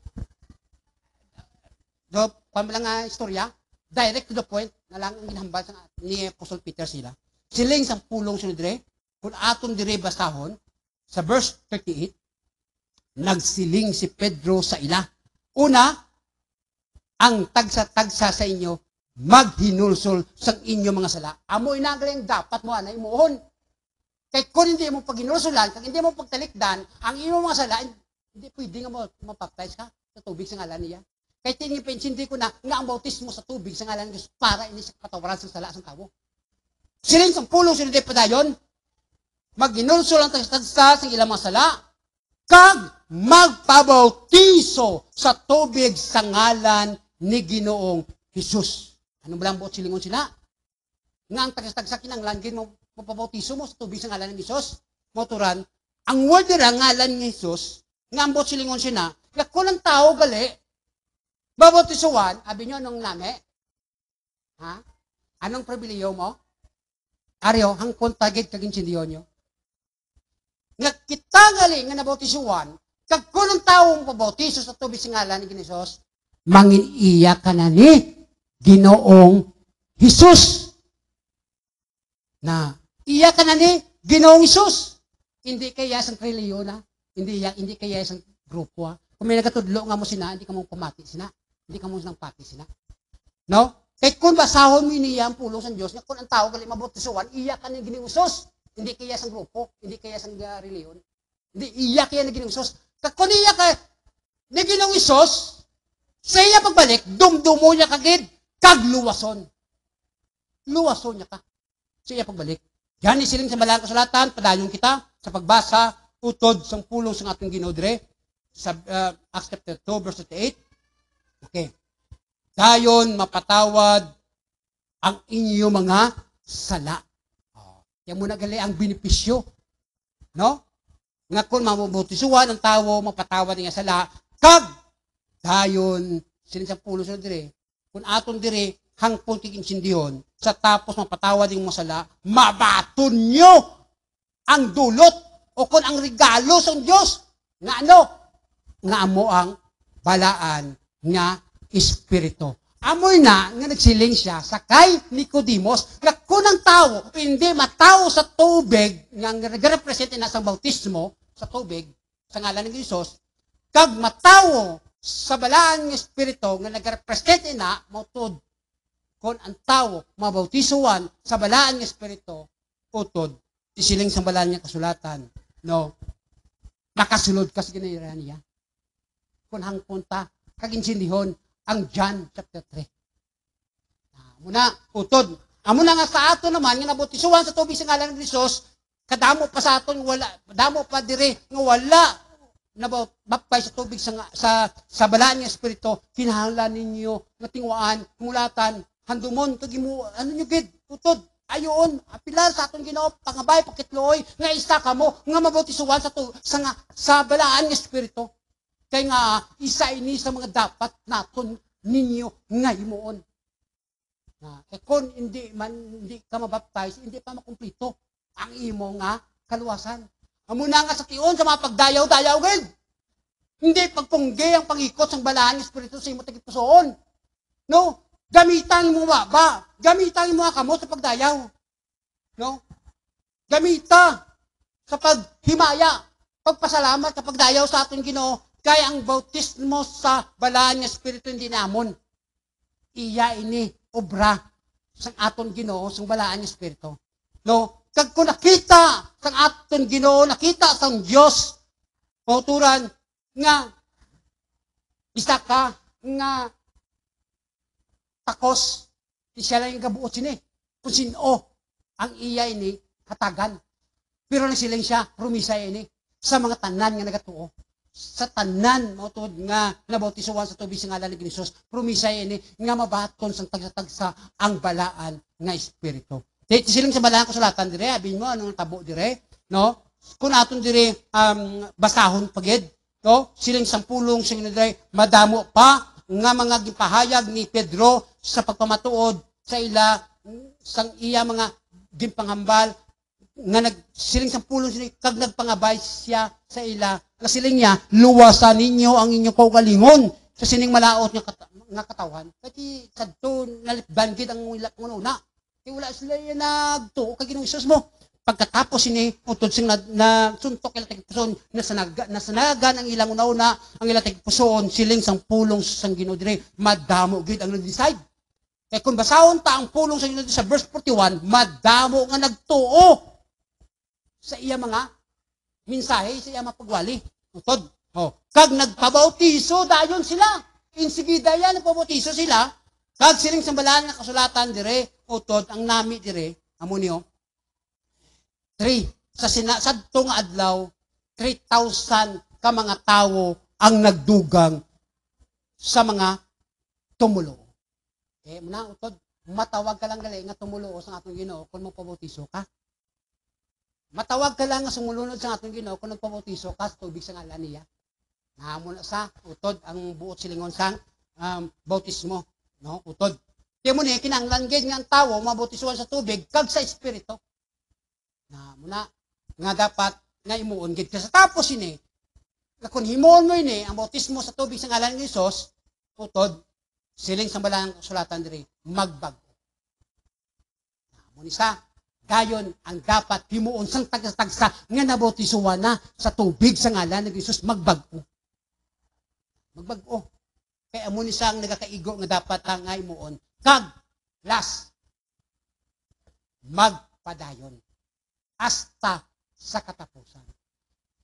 [SPEAKER 1] pamilang nga istorya, direct to the point, na lang ang ginahambal ni Apostle Peter sila. Siling sang pulong sunod dire, kung aton dire basahon, sa verse 38, nagsiling si Pedro sa ila. Una, ang tagsa-tagsa sa inyo, maghinulsol sa inyo mga sala. Amo inagaling dapat mo anay muon. Kaya kung hindi mo paghinulsolan, kung hindi mo pagtalikdan, ang iyong mga sala, hindi pwede nga mo mapaptize ka sa tubig sa ngalan niya. Kaya tinipensindi ko na nga ang bautismo sa tubig sa ngalan ng Diyos para ini sa katawaran sa sala sa tao. Siling sa pulong sinunod pa dayon, mag-inulso lang tagsa sa ilang mga sala, kag magpabautiso sa tubig sa ngalan ni Ginoong Hesus. Ano ba lang buot silingon sila? Nga ang tagsa kinanglan gin mo mapabautiso mo sa tubig sa ngalan ng Hesus. Moturan, ang word nila ngalan ni Hesus, nga ang buot silingon sila, nga kung ang tao gali, babautisuan, abi nyo anong nami? Ha? Anong pribiliyo mo? Aryo, hangkon tagid kaging sindiyon nyo. Nga kita gali nga nabautisuan, kag kung ang tao mabautiso sa tubig sa ngalan ni Hesus, mangin iya ka na ni Ginoong Hesus. Na, iya ka na ni Ginoong Hesus. Hindi kaya isang reliyon na, hindi kaya isang grupo. Kung may nagatudlo nga mo sina, hindi ka mong pamati sina. Hindi ka mo nang pati sila. No? Kaya kung basahon mo niya ang pulong sa Diyos, kung ang tao gali mabautisuan, iya ka ni Ginoong Hesus. Hindi kaya sa grupo, hindi kaya sa reliyon. Hindi iya kaya ni Ginoong Hesus. Kung iya ka ni Ginoong Hesus, sa iya pagbalik, dumdumo niya kagid, kagluwason. Luwason niya ka. Sa iya pagbalik. Yan isiling sa malang kasulatan, padayon kita sa pagbasa, utod sa pulong sa ating Ginoo dire, sa Acts chapter 2, verse 38. Okay. Dayon mapatawad ang inyo mga sala. Yan muna gali ang benepisyo. No? Nga kung mamubutisuan ang tao, mapatawad niya sala, kag dayon sining sa pulo sa dire, kung aton dire hangpon kikinsindihon, sa tapos mapatawad yung masala, mabaton nyo ang dulot o kung ang regalo sa Diyos nga ano? Nga amo ang balaan nga espiritu. amoy na nga nagsiling siya sa kay Nicodemos nga kunang tao hindi matawo sa tubig nga nagrepresent na sa bautismo sa tubig sa ngalan ng Hesus kag matawo sa balaan ng espiritu nga nagrepresent na mautod kon ang tao mabautisuan sa balaan ng espiritu utod isiling sa balaan niya kasulatan no makasulod kas ginayran niya kun hangpunta kag insindihon ang John chapter 3. Muna, utod. Amo na nga sa ato naman, nga nabutisuan sa tubig sa ngalan ng Hesus, kadamo pa sa aton, damo pa dire, nga wala nabapay sa tubig sa balaan ng Espiritu, kinahanglan ninyo, nga tingwaan, kumulatan, handumon, kagimu, ano nyo gid, utod, ayon, apilar sa aton Ginoo, pangabay, pakitloy, nga isa ka mo, nga mabutisuan sa balaan ng Espiritu. Kaya nga, isa ini sa mga dapat naton ninyo nga himuon. Kung hindi ka mabaptize, hindi pa makumplito ang imo nga kaluwasan. Amo na nga sa tiyon sa mga pagdayaw-dayaw gid. Hindi pagpunggi ang pangikot sa balaan ng Espiritu sa imo tagipusoon. No? Gamitan mo ba? Gamitan mo kamo sa pagdayaw. No? Gamita sa paghimaya, pagpasalamat kapag dayaw sa aton Ginoo. Kaya ang bautismo sa balaan ng Espiritu hindi namon. Iya ini obra sa aton Ginoo sa balaan ng Espiritu. No, kag kung nakita sa aton Ginoo, nakita sa Dios, pauturan nga isa ka nga takos siya lang yung gabuot sini. Kung sino ang iya ini hatagan. Pero nang silang siya, rumisay ini sa mga tanan nga nagatuo. Sa tanan mautod nga nabautisuan sa tubig sa ngalan ni Hesus promisay ini nga mabaton sang tagsa ang balaan nga espiritu. Dito silang sa balaan kasulatan dire abin mo anong tabo dire no kun aton dire basahon pagid no silang sampulong sing dire madamo pa nga mga gipahayag ni Pedro sa pagpamatuod sa ila sang iya mga ginpanghambal nga siling sampulong sila kag nagpangabay siya sa ila nga siling niya luwasan ninyo ang inyong kaugalingon sa sining malaot nga katawan kati kadto nalipdan gid ang una kay wala sila nagtuo kay Ginoong Hesus mo pagkatapos ini utod sing na suntok ila tagpuson nasanagan ang ilang una ang ilang tagpuson siling sampulong sang Ginoo dire madamo gid ang nag-decide kay kung basahon ta ang pulong sa Ginoo sa verse 41 madamo nga nagtuo sa iya mga mensahe, sa iya mga pagwali. Utod. Kag nagpabautiso, dayon sila. Insigida yan, nagpabautiso sila. Kag siling sambalan na kasulatan dire, utod, ang nami dire, amo niyo, 3. Sa tong adlaw, 3,000 ka mga tao ang nagdugang sa mga tumulo. Muna, utod, matawag ka lang gali nga tumulo sa atong Ginoo kung magpabautiso ka. Matawag ka lang nga sumulunod sa atong Ginoo kung nagpabautiso ka sa tubig sa ngalan niya. Nahamo na sa utod ang buot silingon sang bautismo, no? Utod. Kaya mo ni kinahanglan gid nga ang tawo mabautisuan sa tubig kag sa espiritu. Nahamo na nga dapat nga imuon gid ka sa tapos ini. Nga kun himuon mo ini ang bautismo sa tubig sa ngalan ni Hesus, utod siling sa balang kasulatan diri magbago. Nahamo ni sa dayon ang dapat himuon sang tagsa nga nabautisuan na sa tubig sa ngalan ni Hesus magbago. Magbago. Kaya amo ni sang nagakaigo nga dapat nga himuon. Kag last magpadayon hasta sa katapusan.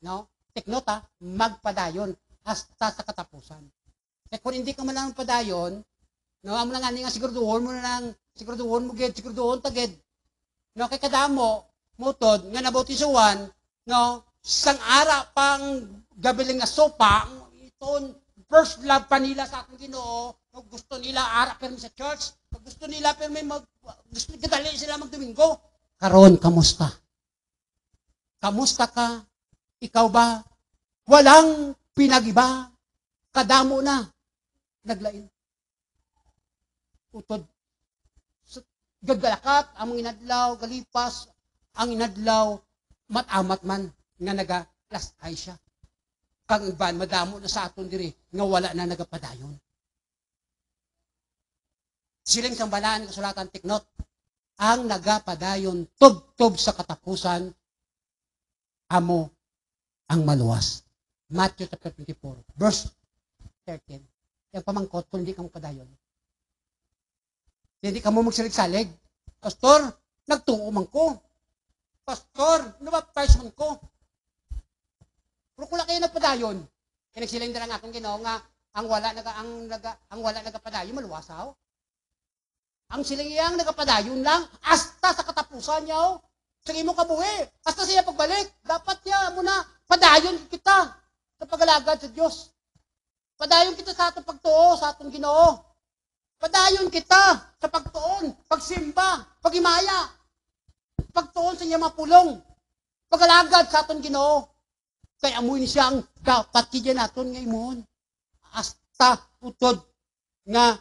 [SPEAKER 1] No? Take note ha, magpadayon hasta sa katapusan. Kaya kung hindi ka man lang padayon, no, amo na nga siguraduhon mo na lang, siguraduhon mo gid, siguraduhon tagid. No, kay kadamo mutod nga nabautisuan no sang ara pang gabiling nga sopa iton first love pa nila sa atong Ginoo gusto nila ara permi sa church gusto nila permi gusto kadali sila magdomingo karon kamusta ka ikaw ba walang pinagiba kadamo na naglain utod gagalakat, among inadlaw, galipas, ang inadlaw, matamat man, nga nagalastay siya. Kang iban, madamo na sa aton diri, nga wala na nagapadayon. Siling sambalaan ng kasulatan tiknot, ang nagapadayon tubtob sa katapusan, amo ang maluwas. Matthew chapter 24, verse 13. Yung pamangkot, kung hindi ka mo padayon. Hindi ka mo magsalig-salig. Pastor, nagtuo man ko. Pastor, nabaptize man ko. Pero kung kayo nagpadayon, kaya nagsiling na lang akong Ginoo nga, ang wala nagapadayon, maluwasaw. Ang siling iyang nagapadayon lang, hasta sa katapusan niya, sa imo kabuhi, hasta siya pagbalik, dapat niya muna, padayon kita sa pag-alagad sa Diyos. Padayon kita sa atong pagtuo, sa atong Ginoo. Padayon kita sa pagtuon, pagsimba, pagimaya, pagtuon sa iyang mapulong, pag-alagad sa atong Ginoo. Kaya amoy ni siyang dapat kidya naton ngayon. Hasta utod nga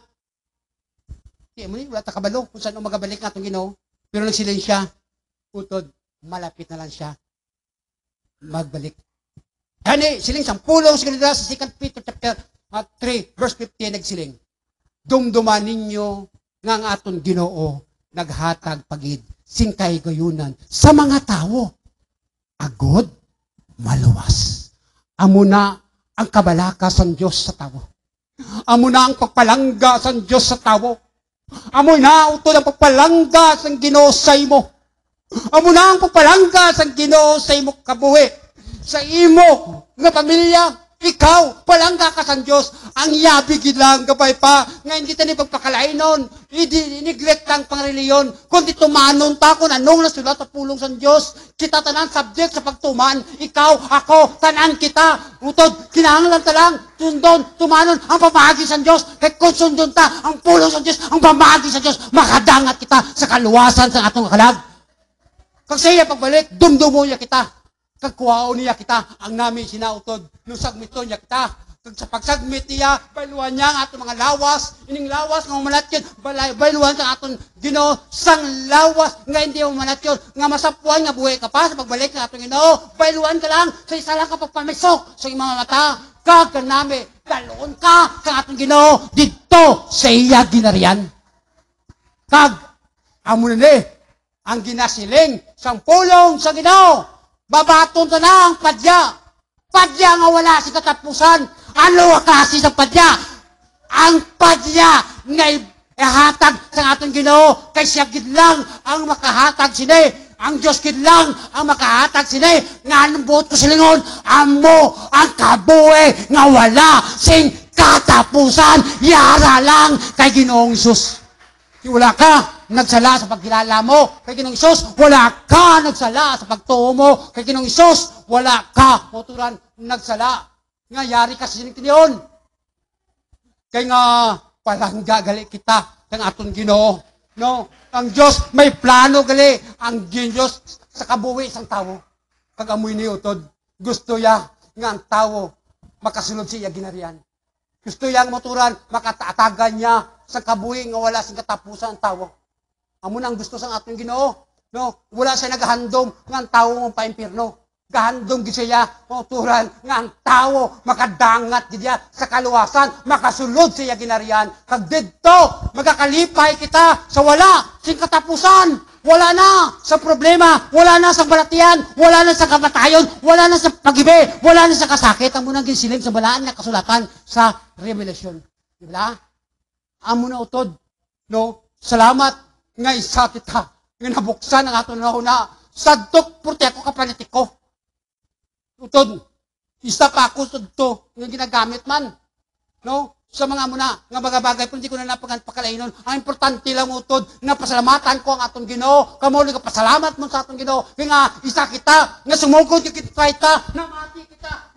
[SPEAKER 1] di mo ni wala ta kabalo kung saan magabalik natong Ginoo, pero nagsilin siya utod malapit na lang siya magbalik. Ani siling 10 sa 2 Peter chapter 3 verse 15 nagsiling. Dumduman ninyo nga ang aton Ginoo naghatag pagid singkay gayunan sa mga tawo agod maluwas. Amo na ang kabalakas sa Dios sa tawo. Amo na ang pagpalangga sa Dios sa tawo. Amo na utod ang pagpalangga sa Ginoo sa imo. Amo na ang pagpalangga sa Ginoo sa imo kabuhi. Sa imo nga pamilya, ikaw, palangga ka sa Diyos. Ang yabig lang, gabay pa, nga hindi tayo pagpakalainon, neglect ang pangreliyon, kundi tumanon ta kung anong nasulat sa pulong sa Diyos. Kita tanan subject sa pagtuman, ikaw, ako, tanan kita, utod, kinahanglan ta lang, sundon, tumanon, ang pamahagi sa Diyos, kaya kung sundon ta, ang pulong sa Diyos, ang pamahagi sa Diyos, makadangat kita sa kaluwasan sa atong kalag. Kag siya pagbalik, dumdumo niya kita. Kagkuwao niya kita, ang namin sinautod, nung sagmito niya kita. Kag sa pagsagmit niya, bayluan niya ang atong mga lawas, ining lawas nga umalatyon, bayluan sa atong Ginoo, sang lawas nga hindi umalatyon, nga masapuan nga buhay ka pa sa pagbalik ng atong Ginoo, bayluan ka lang, sa isa lang ka pagpamisok sa mga mata, kag nami, daloon ka sa atong Ginoo, dito sa iya ginarian. Kag, amo na ni, ang ginasiling, sang pulong sa Ginoo, babaton ta na ang padya. Padya nga wala si katapusan. Ano kasi sa padya? Ang padya nga ihatag sa atong Ginoo kay siya gid lang ang makahatag sini. Ang Dios gid lang ang makahatag sini. Nga anong buot ko silingon? Amo ang kabuhi nga wala sing katapusan. Yara lang kay Ginoong Hesus. Wala ka nagsala sa pagkilala mo kay Ginoong Hesus, wala ka nagsala sa pagtuo mo kay Ginoong Hesus, wala ka moturan nagsala nga yari ka sa sinigtiniyon. Kay nga palangga gali kita kang aton Ginoo, no? Ang Dios may plano gali ang Dios sa kabuhi sang tawo. Kag amoy ni utod, gusto ya nga ang tawo makasulod siya ginarian. Gusto yang moturan makataatagan niya sa kabuhi nga wala sing katapusan ang tawo. Amo nang gusto sang atong Ginoo, no? Wala siya nagahandom nga ang tawo mong paimpirno. Gahandom gid siya moturan nga ang tawo makadangat gid sa kaluwasan, makasulod siya ginarian. Kag didto magakalipay kita sa wala sing katapusan. Wala na sa problema, wala na sa balatian, wala na sa kamatayon, wala na sa pagibi, wala na sa kasakit. Amo nang ginsiling sa balaan nga kasulatan sa Revelation. Di ba? Amo na utod, no? Salamat nga isa kita, nga nabuksan ang ato na sadtok purti ako kapanitik ko. Utod, isa pa ako sudto, nga ginagamit man. No? Sa mga muna, nga bagay-bagay, hindi ko na napakalainon. Ang importante lang utod, na pasalamatan ko ang atong Ginoo. Kamo nga pasalamat mo sa atong Ginoo. Kaya nga, isa kita, nga sumugod yung kita, namati kita,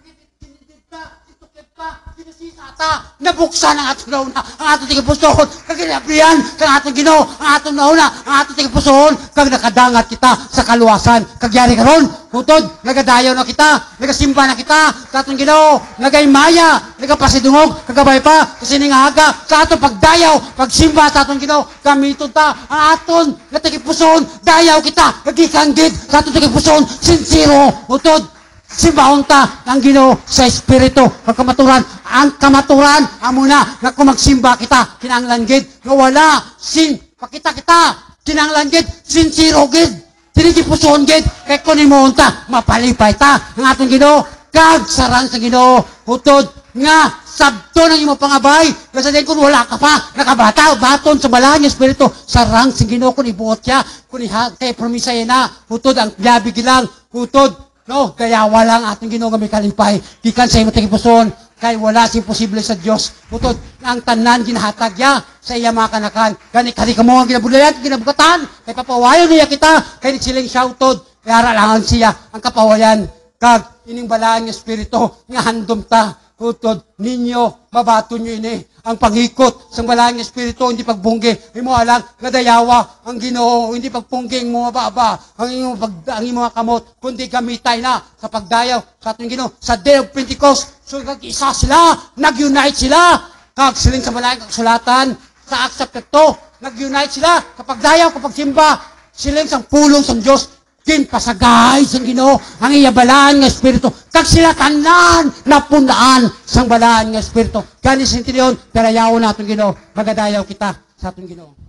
[SPEAKER 1] sinasisata, nabuksan ang atong nauna, ang atong tigapusohon, kaginabrihan, kang atong Ginoo, ang atong nauna, ang atong tigapusohon, kag nakadangat kita sa kaluwasan, kagyari karon, utod, nagadayaw na kita, nagasimba na kita, sa atong Ginoo, nagaimaya, nagapasidungog, kagabay pa, kasi ningahaga, sa atong pagdayaw, pagsimba sa atong Ginoo, gamiton ta, ang aton, natigipusohon, dayaw kita, kagikanggit, sa atong tigipusohon, sincero, utod, Simbahon ta ang Ginoo sa Espiritu ang kamaturan amuna nga kung magsimba kita kinahanglan gid nga wala sin pakita kita kinahanglan gid sincere gid dili puson gid kay kun imo unta mapalipay ta ang atong Ginoo kag sarang sa Ginoo hutod nga sabto ng imo pangabay kasi din kun wala ka pa nakabata baton sa balang Espiritu sarang sa Ginoo kun ibuot ya kun kay promisa na hutod ang biyabi gilang hutod no, kaya walang ating Ginoo nga may kalimpay. Gikan sa imo tigipuson, kay wala si imposible sa Dios. Butod ang tanan ginahatag ya sa iya mga kanakan. Gani kali kamo ang ginabulayan, ginabukatan. Kay papawayan niya kita, kay siling shoutod. Kaya ralangan siya ang kapawayan. Kag ining balaan ng Espiritu nga handom ta. Utod ninyo, mabato nyo ini. Ang pangikot sa balang Espiritu, hindi pagbungge. Imo alang, gadayawa ang Ginoo, hindi pagpungging mo mababa. Ang imo mga kamot, kundi gamitay na sa pagdayaw sa ating Ginoo. Sa Day of Pentecost, so isa sila, nag-unite sila. Kag siling sa balang kasulatan, sa Acts chapter 2, nag-unite sila. Kapag dayaw, kapag simba, siling sa pulong sa Diyos, pasagay sa Ginoo ang iyabalaan nga Espiritu kag sila tanan napunaan sang balaan nga Espiritu kani sintinyon pero yawo naton Ginoo magadayaw kita sa aton Ginoo.